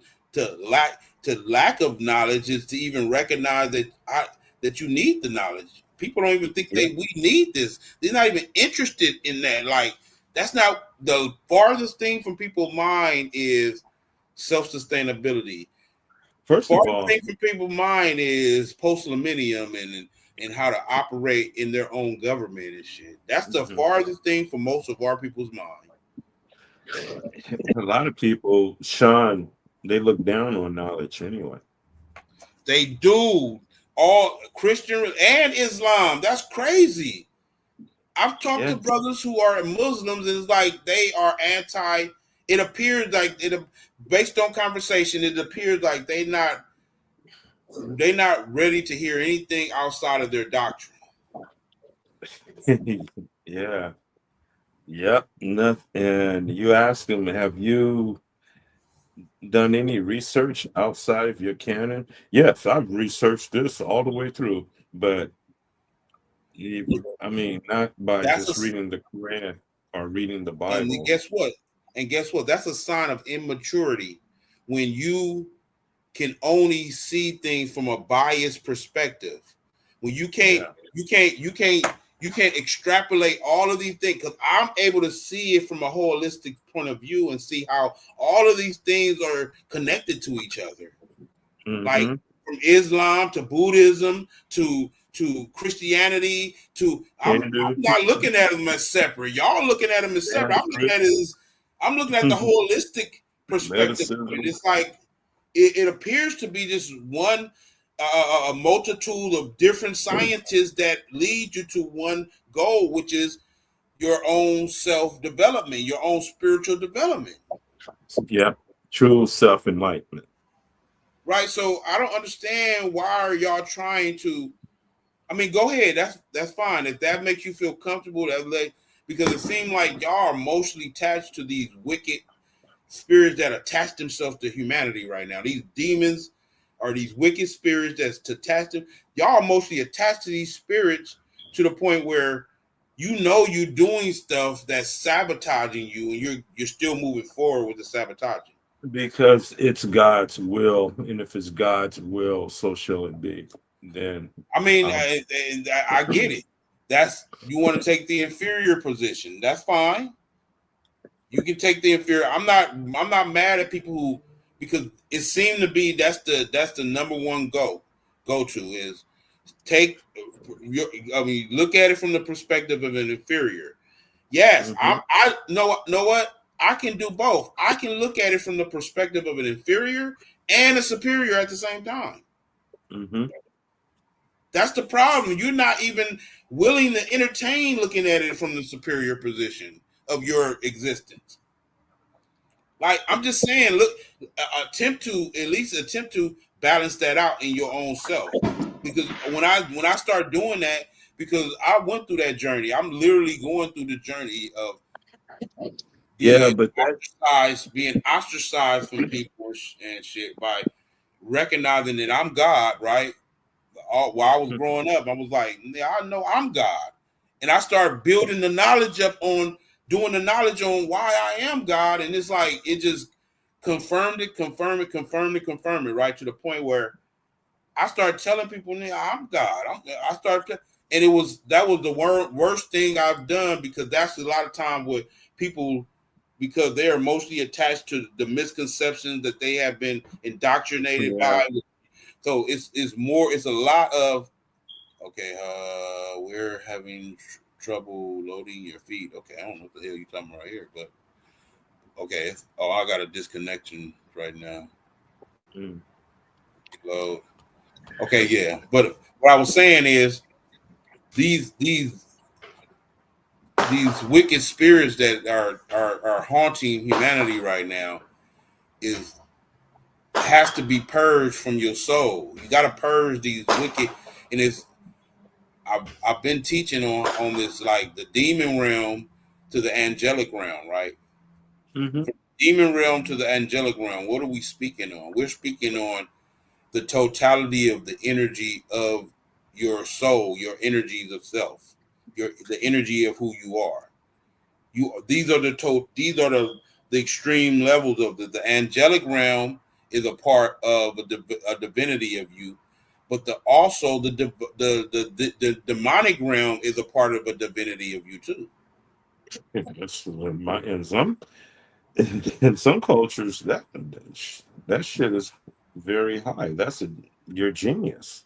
Speaker 2: lack of knowledge is to even recognize that you need the knowledge. People don't even think
Speaker 1: Yeah.
Speaker 2: we need this. They're not even interested in that. Like, that's not the farthest thing from people's mind is self-sustainability.
Speaker 1: First of
Speaker 2: Farthest
Speaker 1: all,
Speaker 2: thing from people's mind is post-millennium and how to operate in their own government and shit. That's the
Speaker 1: mhm,
Speaker 2: farthest thing from most of our people's mind.
Speaker 1: a lot of people, Sean, they look down on knowledge anyway.
Speaker 2: They do. All Christian and Islam. That's crazy. I've talked
Speaker 1: Yeah.
Speaker 2: to brothers who are Muslims, and it's like they are anti. It appears like based on conversation, it appears like they're not ready to hear anything outside of their doctrine.
Speaker 1: Yeah. Yep. Nothing. And you ask them, have you done any research outside of your canon? Yes, I've researched this all the way through, but I mean, not by
Speaker 2: That's
Speaker 1: just
Speaker 2: a
Speaker 1: reading the Quran or reading the
Speaker 2: and
Speaker 1: Bible.
Speaker 2: guess what? And guess what? That's a sign of immaturity when you can only see things from a biased perspective. When
Speaker 1: Yeah.
Speaker 2: you can't extrapolate all of these things, because I'm able to see it from a holistic point of view and see how all of these things are connected to each other. Like
Speaker 1: Mm-hmm.
Speaker 2: from Islam to Buddhism to Christianity to I'm
Speaker 1: Hindu,
Speaker 2: not looking at them as separate. Y'all looking at them as separate.
Speaker 1: Sanskrit,
Speaker 2: I'm looking at the holistic perspective of it.
Speaker 1: medicine.
Speaker 2: It's like it appears to be just one a multitude of different scientists that lead you to one goal, which is your own self-development, your own spiritual development.
Speaker 1: Yeah. True self-enlightenment.
Speaker 2: Right. So I don't understand why are y'all trying to. I mean, go ahead. That's fine. If that makes you feel comfortable, because it seems like y'all are mostly attached to these wicked spirits that attach themselves to humanity right now. These demons are these wicked spirits that's attached to y'all. Are mostly attached to these spirits to the point where you're doing stuff that's sabotaging you, and you're still moving forward with the sabotaging.
Speaker 1: Because it's God's will, and if it's God's will, so shall it be. Then,
Speaker 2: I mean,
Speaker 1: um,
Speaker 2: I get it. That's you want to take the inferior position. That's fine. You can take the inferior. I'm not mad at people who, because it seemed to be that's the number one go to is take I mean, look at it from the perspective of an inferior. Yes,
Speaker 1: mhm,
Speaker 2: I know what? I can do both. I can look at it from the perspective of an inferior and a superior at the same time.
Speaker 1: mhm.
Speaker 2: That's the problem. You're not even willing to entertain looking at it from the superior position of your existence. Like, I'm just saying, look, attempt to balance that out in your own self. Because when I start doing that, because I went through that journey, I'm literally going through the journey of
Speaker 1: Yeah,
Speaker 2: being
Speaker 1: but that,
Speaker 2: being ostracized from people and shit by recognizing that I'm God, right? While I was growing up, I was like, yeah, I know I'm God. And I started building the knowledge up on doing the knowledge on why I am God. And it's like, it just confirmed it, right? To the point where I started telling people, yeah, I'm God. I started, and that was the worst thing I've done, because that's a lot of time with people, because they are mostly attached to the misconceptions that they have been indoctrinated
Speaker 1: yeah,
Speaker 2: by. So it's a lot of, okay, we're having trouble loading your feed. Okay, I don't know what the hell you're talking about right here, but okay. Oh, I got a disconnection right now.
Speaker 1: mm,
Speaker 2: Load. Okay, yeah. But what I was saying is these wicked spirits that are haunting humanity right now is has to be purged from your soul. You got to purge these wicked, and it's I've been teaching on this, like the demon realm to the angelic realm, right?
Speaker 1: Mm-hmm.
Speaker 2: Demon realm to the angelic realm. What are we speaking on? We're speaking on the totality of the energy of your soul, your energies of self, the energy of who you are. These are the extreme levels of the angelic realm is a part of a divinity of you, but also the demonic realm is a part of a divinity of you too.
Speaker 1: That's in some in some cultures that shit is very high. You're genius.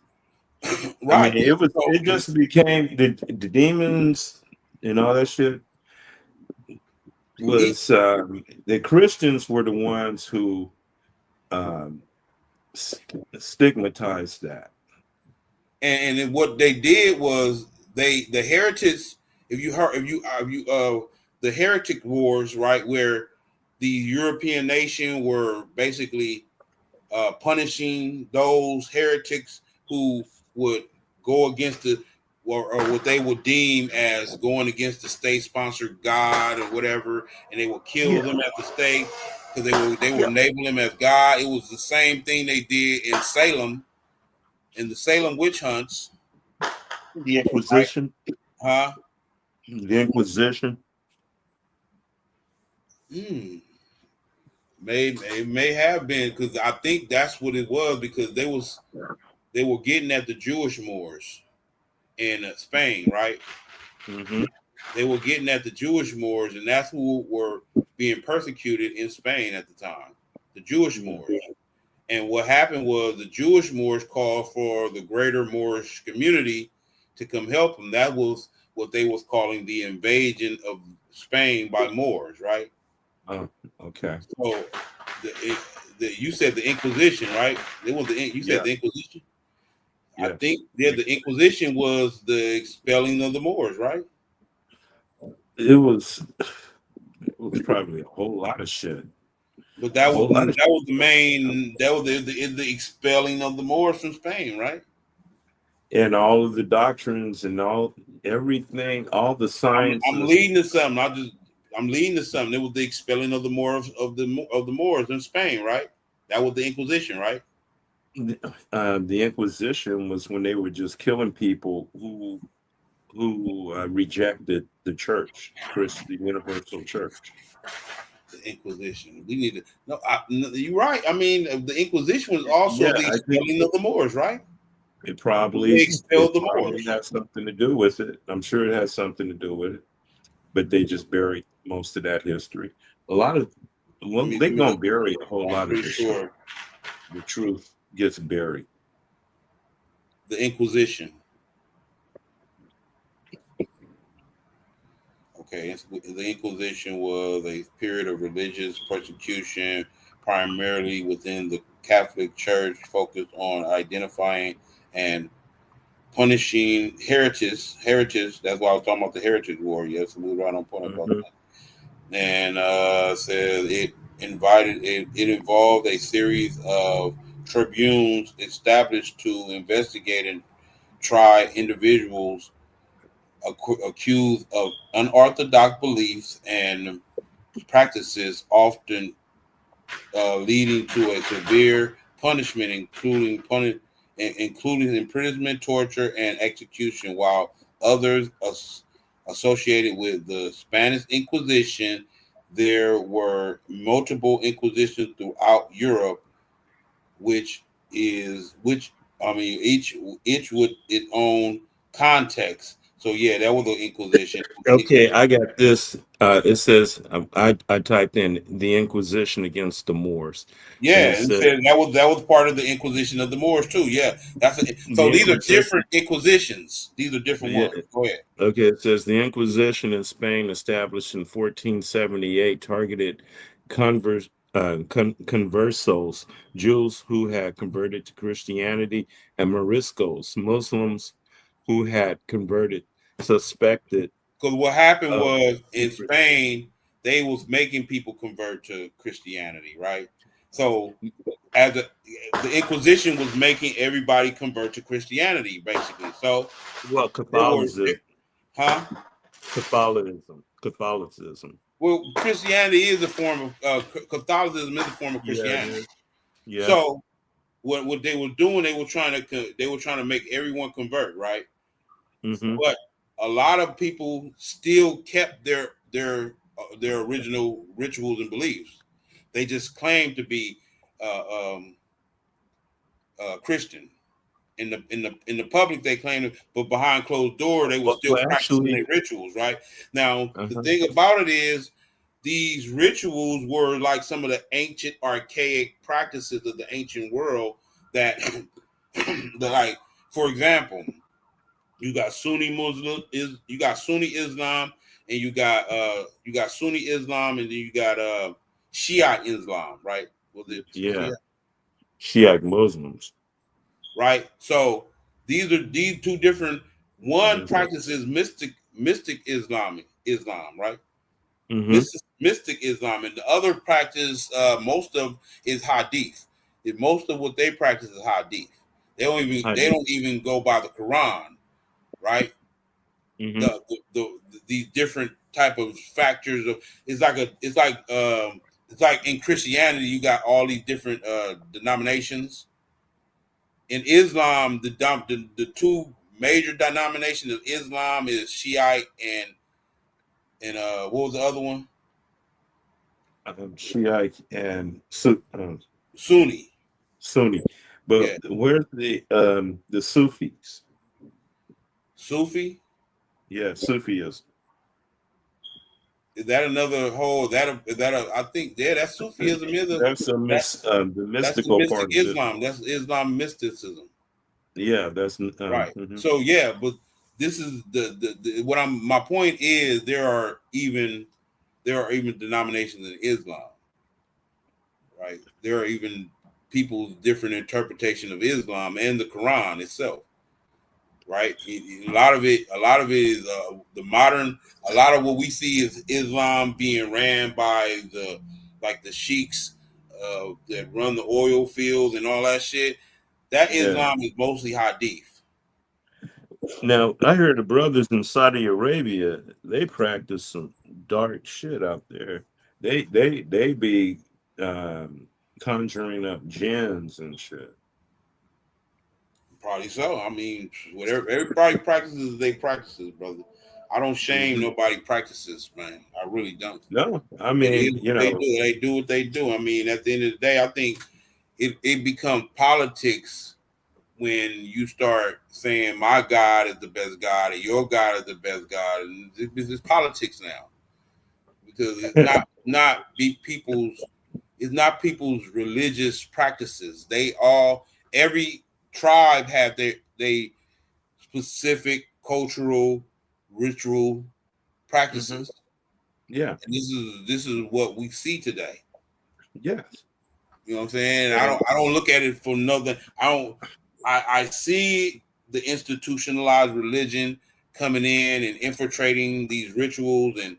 Speaker 1: I mean,
Speaker 2: Right. So,
Speaker 1: it just became the demons and all that shit was the Christians were the ones who um, stigmatized that.
Speaker 2: and then what they did was the heretics. If you the heretic wars, right, where the European nation were basically punishing those heretics who would go against or what they would deem as going against the state-sponsored God or whatever, and they would kill
Speaker 1: Yeah,
Speaker 2: them at the stake because they
Speaker 1: yeah.
Speaker 2: would label them as God. It was the same thing they did in Salem, in the Salem witch hunts,
Speaker 1: The
Speaker 2: right?
Speaker 1: Inquisition,
Speaker 2: Huh?
Speaker 1: the Inquisition.
Speaker 2: Hmm. May have been, because I think that's what it was, because they were getting at the Jewish Moors in Spain, right?
Speaker 1: Mm-hmm.
Speaker 2: They were getting at the Jewish Moors, and that's who were being persecuted in Spain at the time, the Jewish Moors. And what happened was the Jewish Moors called for the greater Moorish community to come help them. That was what they was calling the invasion of Spain by Moors, right?
Speaker 1: Oh, okay.
Speaker 2: So you said the Inquisition, right? You said
Speaker 1: Yeah,
Speaker 2: the Inquisition. I
Speaker 1: yes.
Speaker 2: think the Inquisition was the expelling of the Moors, right?
Speaker 1: It was it was probably a whole lot of shit.
Speaker 2: But
Speaker 1: A whole lot of
Speaker 2: that was the
Speaker 1: shit.
Speaker 2: main that was the expelling of the Moors from Spain, right?
Speaker 1: And all of the doctrines and everything, all the
Speaker 2: I'm
Speaker 1: sciences.
Speaker 2: leading to something. I'm leading to something. It was the expelling of the Moors of the Moors in Spain, right? That was the Inquisition, right?
Speaker 1: The Inquisition was when they were just killing people who rejected the church, the Universal Church.
Speaker 2: The Inquisition. We need to. No, you're right. I mean, the Inquisition was also
Speaker 1: Yeah,
Speaker 2: the
Speaker 1: I think
Speaker 2: expelling of the Moors, right?
Speaker 1: it
Speaker 2: They
Speaker 1: probably
Speaker 2: expelled the Moors.
Speaker 1: has something to do with it. I'm sure it has something to do with it, but they just buried most of that history. A lot of well,
Speaker 2: Let
Speaker 1: they're
Speaker 2: me
Speaker 1: gonna
Speaker 2: look.
Speaker 1: bury a whole
Speaker 2: I'm
Speaker 1: lot of
Speaker 2: pretty
Speaker 1: history.
Speaker 2: sure
Speaker 1: The truth gets buried.
Speaker 2: the Inquisition. Okay, the Inquisition was a period of religious persecution, primarily within the Catholic Church, focused on identifying and punishing heretics. Heretics. That's why I was talking about the Heritage War. Yes, we were right on point about
Speaker 1: Hmm.
Speaker 2: that. And says it involved a series of tribunes established to investigate and try individuals accused of unorthodox beliefs and practices, often leading to a severe punishment, including imprisonment, torture, and execution. While others associated with the Spanish Inquisition, there were multiple inquisitions throughout Europe, which I mean each with its own context. So yeah, that was the Inquisition.
Speaker 1: Okay, I got this. It says I typed in the Inquisition against the Moors, and it
Speaker 2: Yeah, and
Speaker 1: said
Speaker 2: said that was part of the Inquisition of the Moors too. Yeah, so
Speaker 1: the
Speaker 2: these are
Speaker 1: Inquisition.
Speaker 2: different Inquisitions. These are different
Speaker 1: Yeah,
Speaker 2: ones. Go ahead.
Speaker 1: okay, it says the Inquisition in Spain, established in 1478, targeted conversos, Jews who had converted to Christianity, and Moriscos, Muslims who had converted, suspected
Speaker 2: Because what happened
Speaker 1: of
Speaker 2: was in
Speaker 1: secret.
Speaker 2: Spain, they was making people convert to Christianity, right? So as the Inquisition was making everybody convert to Christianity, basically. So
Speaker 1: Well,
Speaker 2: they were,
Speaker 1: Catholicism,
Speaker 2: huh?
Speaker 1: Catholicism.
Speaker 2: Well, Christianity is a form of Catholicism is a form of
Speaker 1: Yeah, it
Speaker 2: Christianity.
Speaker 1: is. Yeah.
Speaker 2: So what they were doing, they were trying to make everyone convert, right?
Speaker 1: Mm-hmm.
Speaker 2: But a lot of people still kept their original rituals and beliefs. They just claimed to be Christian. In the public, they claimed, but behind closed door, they were still
Speaker 1: Well,
Speaker 2: practicing
Speaker 1: actually,
Speaker 2: their rituals. Right now, the
Speaker 1: uh-huh.
Speaker 2: thing about it is, these rituals were like some of the ancient, archaic practices of the ancient world that, like, for example, you got Sunni Muslim is you got Sunni Islam, and you got Sunni Islam, and then you got Shiite Islam, right? Was it
Speaker 1: Yeah,
Speaker 2: Shiite?
Speaker 1: Shiite Muslims.
Speaker 2: Right? So these two different. One
Speaker 1: Mm-hmm.
Speaker 2: practices mystic Islam, right?
Speaker 1: Mm-hmm.
Speaker 2: Mystic Islam, and the other practice most of is Hadith. Most of what they practice is Hadith. They don't even go by the Quran, right?
Speaker 1: Mm-hmm.
Speaker 2: These different type of factors of it's like in Christianity you got all these different denominations. In Islam, the two major denominations of Islam is Shiite and what was the other one?
Speaker 1: Shiite and
Speaker 2: Sunni.
Speaker 1: Sunni. But
Speaker 2: Yeah,
Speaker 1: where's the Sufis?
Speaker 2: Sufi.
Speaker 1: Yeah, Sufism.
Speaker 2: Is that another whole? I think that's Sufism is a
Speaker 1: That's
Speaker 2: that
Speaker 1: the
Speaker 2: that's the
Speaker 1: mystical
Speaker 2: mystic
Speaker 1: part of it.
Speaker 2: Islam. That's Islam mysticism.
Speaker 1: Yeah, that's
Speaker 2: Right.
Speaker 1: mhm.
Speaker 2: So yeah, but this is the what I'm my point is there are even denominations in Islam, right? There are even people's different interpretation of Islam and the Quran itself, right? A lot of it is the modern. A lot of what we see is Islam being ran by the sheiks that run the oil fields and all that shit. That
Speaker 1: Yeah.
Speaker 2: Islam is mostly Hadith.
Speaker 1: Now I heard the brothers in Saudi Arabia, they practice some dark shit out there. They be conjuring up jinns and shit.
Speaker 2: Probably so. I mean, whatever everybody practices, they practices, brother. I don't shame
Speaker 1: Mhm.
Speaker 2: nobody practices, man. I really don't.
Speaker 1: No, I
Speaker 2: It is
Speaker 1: mean,
Speaker 2: what they do. They do what they do. I mean, at the end of the day, I think it becomes politics when you start saying my God is the best God and your God is the best God, and it's politics now because it's not be people's it's not people's religious practices. They all every tribe have they specific cultural ritual
Speaker 1: Mhm.
Speaker 2: practices,
Speaker 1: Yeah.
Speaker 2: and this is what we see today.
Speaker 1: Yes.
Speaker 2: You know what I'm saying? I
Speaker 1: And
Speaker 2: don't I don't look at it for nothing. I see the institutionalized religion coming in and infiltrating these rituals and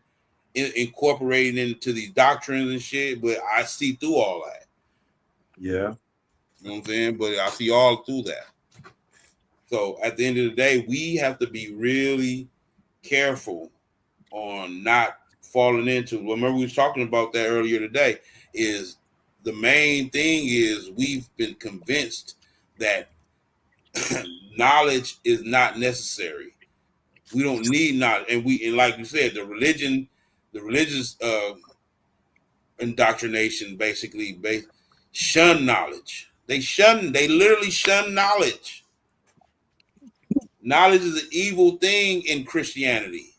Speaker 2: incorporating into these doctrines and shit, but I see through all that.
Speaker 1: yeah.
Speaker 2: You know what I'm saying? But I see all through that. So at the end of the day, we have to be really careful on not falling into. Remember, we was talking about that earlier today. Is the main thing is we've been convinced that knowledge is not necessary. We don't need knowledge, and like you said, the religious indoctrination basically shun knowledge. They literally shun knowledge. Knowledge is an evil thing in Christianity.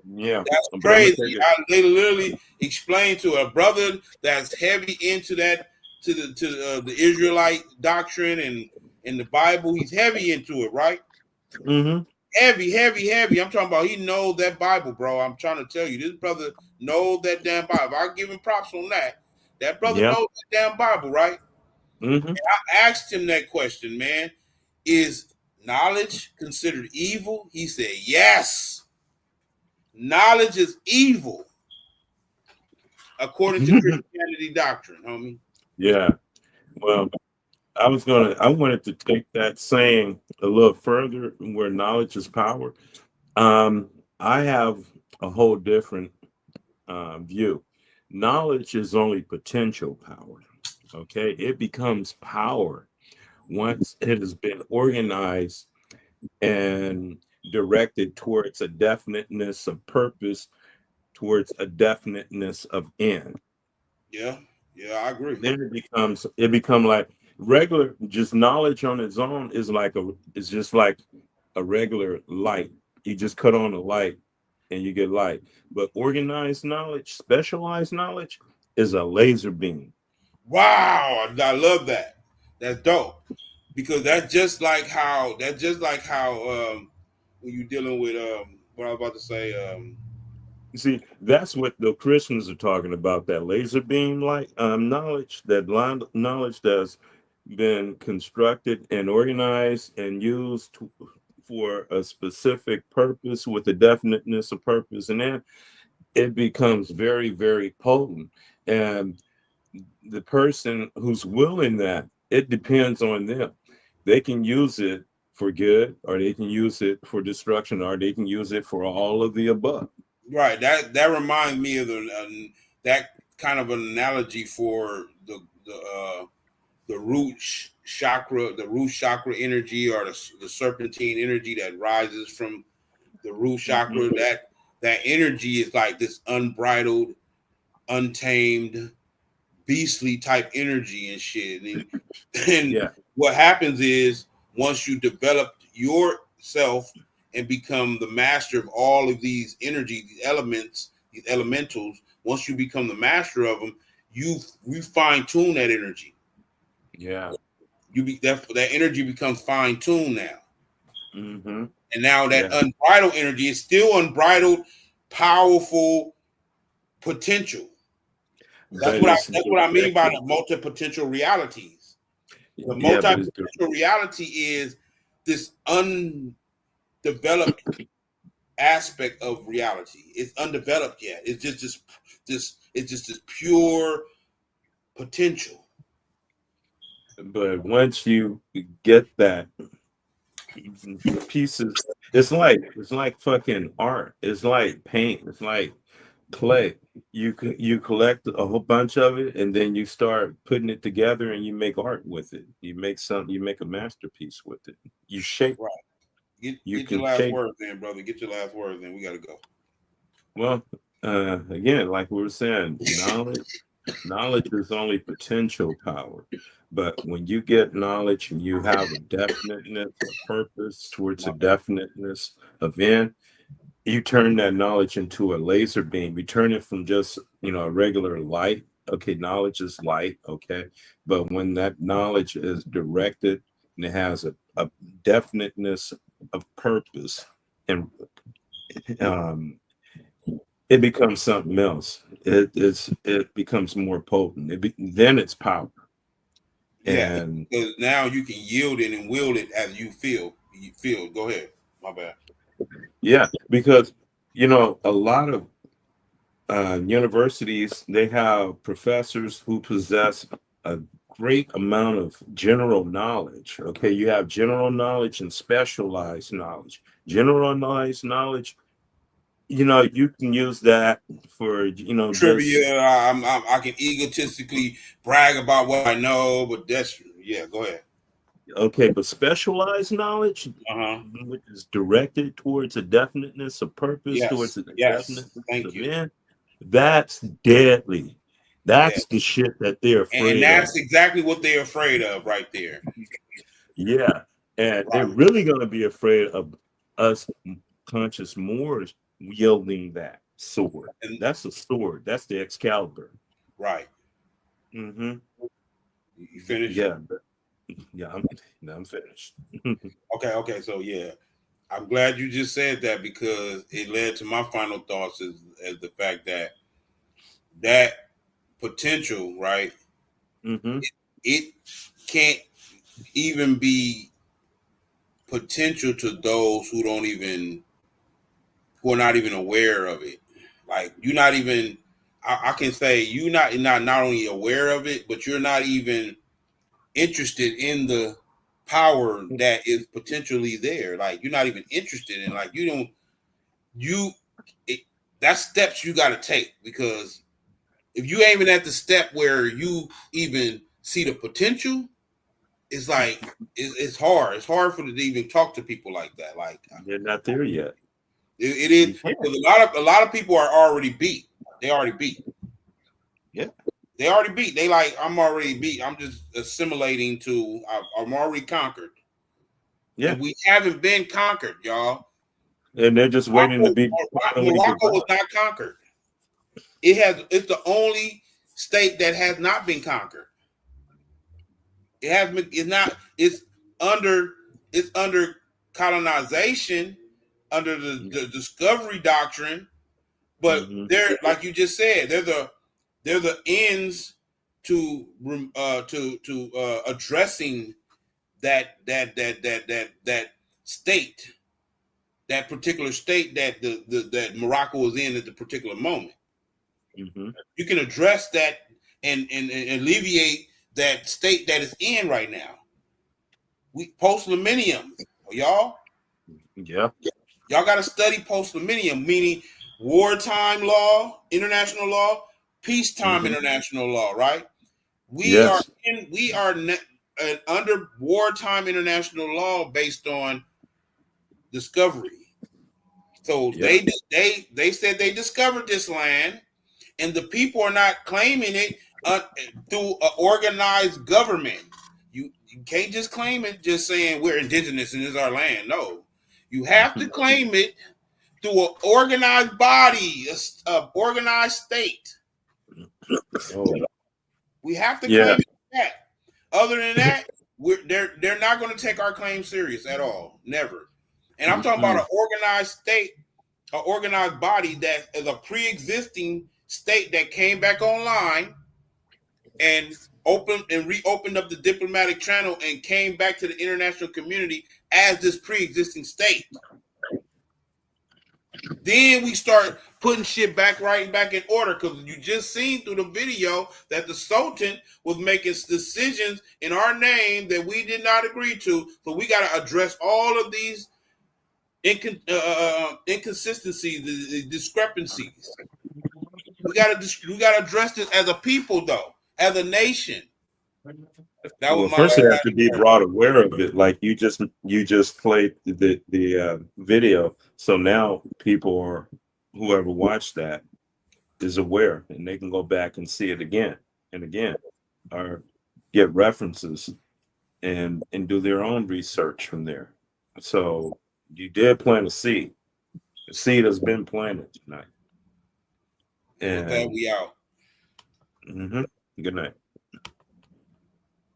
Speaker 1: Yeah.
Speaker 2: That's
Speaker 1: But I'm gonna take
Speaker 2: crazy.
Speaker 1: it.
Speaker 2: They literally explain to a brother that's heavy into that to the Israelite doctrine and the Bible. He's heavy into it, right?
Speaker 1: Hmm.
Speaker 2: Heavy, heavy, heavy. I'm talking about he knows that Bible, bro. I'm trying to tell you, this brother knows that damn Bible. I give him props on that. That brother
Speaker 1: Yeah.
Speaker 2: knows that damn Bible, right?
Speaker 1: Hmm.
Speaker 2: I asked him that question, man. Is knowledge considered evil? He said, yes. Knowledge is evil according to Christianity doctrine, homie.
Speaker 1: Yeah. Well, I wanted to take that saying a little further, where knowledge is power. Um, I have a whole different view. Knowledge is only potential power. Okay, it becomes power once it has been organized and directed towards a definiteness of purpose, towards a definiteness of end.
Speaker 2: Yeah, yeah, I agree.
Speaker 1: Then it become like regular, just knowledge on its own is like it's just like a regular light. You just cut on a light and you get light. But organized knowledge, specialized knowledge is a laser beam.
Speaker 2: Wow, I love that. That's dope because that's just like how when you're dealing with what I was about to say
Speaker 1: You see, that's what the Christians are talking about, that laser beam light knowledge, that blind knowledge that's been constructed and organized and used for a specific purpose with a definiteness of purpose. And then it becomes very, very potent. And the person who's willing that, it depends on them. They can use it for good, or they can use it for destruction, or they can use it for all of the above.
Speaker 2: right. That reminds me of that kind of an analogy for the chakra, the root chakra energy, or the serpentine energy that rises from the root chakra.
Speaker 1: Mhm.
Speaker 2: That energy is like this unbridled, untamed, beastly type energy and shit. And
Speaker 1: Yeah.
Speaker 2: what happens is once you develop yourself and become the master of all of these energy, these elements, these elementals, once you become the master of them, you fine tune that energy.
Speaker 1: Yeah.
Speaker 2: That energy becomes fine tuned now.
Speaker 1: Hmm.
Speaker 2: And now that
Speaker 1: Yeah.
Speaker 2: unbridled energy is still unbridled, powerful potential.
Speaker 1: But it's
Speaker 2: That's what I mean by
Speaker 1: directed.
Speaker 2: the multi-potential realities. The
Speaker 1: Yeah, but it's
Speaker 2: multi-potential reality is this undeveloped aspect of reality. It's undeveloped yet. It's just this pure potential.
Speaker 1: but once you get that pieces, it's like fucking art. It's like paint. It's like clay. You collect a whole bunch of it, and then you start putting it together, and you make art with it. You make a masterpiece with it. You shape.
Speaker 2: Right.
Speaker 1: You
Speaker 2: Get your
Speaker 1: can
Speaker 2: last
Speaker 1: shape.
Speaker 2: word then, brother. Get your last word then. We gotta go.
Speaker 1: Well, again, like we were saying, knowledge is only potential power. But when you get knowledge and you have a definiteness, a purpose towards
Speaker 2: My
Speaker 1: a
Speaker 2: bad.
Speaker 1: definiteness of end, you turn that knowledge into a laser beam. You turn it from just, a regular light. Okay, knowledge is light. Okay. But when that knowledge is directed and it has a definiteness of purpose, and um, it becomes something else. It becomes more potent. Then it's power.
Speaker 2: Yeah,
Speaker 1: And
Speaker 2: because now you can yield it and wield it as you feel. You feel. Go ahead. My bad.
Speaker 1: yeah, because a lot of universities, they have professors who possess a great amount of general knowledge. Okay, you have general knowledge and specialized knowledge. Generalized knowledge, you can use that for just
Speaker 2: Trivia. I can egotistically brag about what I know, but that's yeah. Go ahead.
Speaker 1: okay, but specialized knowledge,
Speaker 2: Uh huh.
Speaker 1: which is directed towards a definiteness of purpose,
Speaker 2: Yes.
Speaker 1: towards a
Speaker 2: Yes.
Speaker 1: definiteness
Speaker 2: Thank
Speaker 1: of
Speaker 2: you.
Speaker 1: end, that's deadly.
Speaker 2: Yeah.
Speaker 1: That's the shit that they're
Speaker 2: And
Speaker 1: afraid of.
Speaker 2: that's exactly what they're afraid of right there.
Speaker 1: Yeah. And they're
Speaker 2: Right.
Speaker 1: really going to be afraid of us conscious Moors wielding that sword.
Speaker 2: And
Speaker 1: That's a sword. That's the Excalibur.
Speaker 2: right.
Speaker 1: Hmm.
Speaker 2: You finished?
Speaker 1: Yeah. Yeah. I'm finished.
Speaker 2: Okay. Okay. So yeah, I'm glad you just said that because it led to my final thoughts as the fact that potential, right?
Speaker 1: Hmm.
Speaker 2: It can't even be potential to those who are not even aware of it. Like you're not even. I can say you not only aware of it, but you're not even interested in the power that is potentially there. Like you're not even interested in, like you don't, that's steps you got to take, because if you ain't even at the step where you even see the potential, it's like it's hard. It's hard for to even talk to people like that. Like
Speaker 1: They're not there yet.
Speaker 2: it is, because a lot of people are already beat. They already beat.
Speaker 1: Yeah.
Speaker 2: They already beat. They like, I'm already beat. I'm just assimilating to, I'm already conquered.
Speaker 1: Yeah.
Speaker 2: And we haven't been conquered, y'all.
Speaker 1: And they're just waiting to be.
Speaker 2: Morocco was not conquered. It's the only state that has not been conquered. It has been, it's under colonization, under the discovery doctrine, but they're, like you just said, they're the ends to addressing that state, that particular state that that Morocco was in at the particular moment. You can address that and alleviate that state that it's in right now. We post-millennium, y'all.
Speaker 1: Yeah.
Speaker 2: Y'all got to study post-millennium, meaning wartime law, international law, peacetime international law, right? We are under wartime international law based on discovery. So they said they discovered this land, and the people are not claiming it through an organized government. You can't just claim it just saying we're indigenous and this is our land. No, you have to claim it through an organized body, a organized state. We have to claim that. Other than that, they're not going to take our claim serious at all. Never. And I'm talking about an organized state, an organized body that is a pre-existing state that came back online and reopened up the diplomatic channel and came back to the international community as this pre-existing state. Then we start putting shit back in order, because you just seen through the video that the Sultan was making decisions in our name that we did not agree to. So we got to address all of these inconsistencies, the discrepancies. We got to address this as a people, though, as a nation.
Speaker 1: Well, first they have to be brought aware of it. Like you just played the video, so now people, or whoever watched that, is aware, and they can go back and see it again and again, or get references and do their own research from there. So you did plant a seed. The seed has been planted tonight. And
Speaker 2: we out.
Speaker 1: Good night.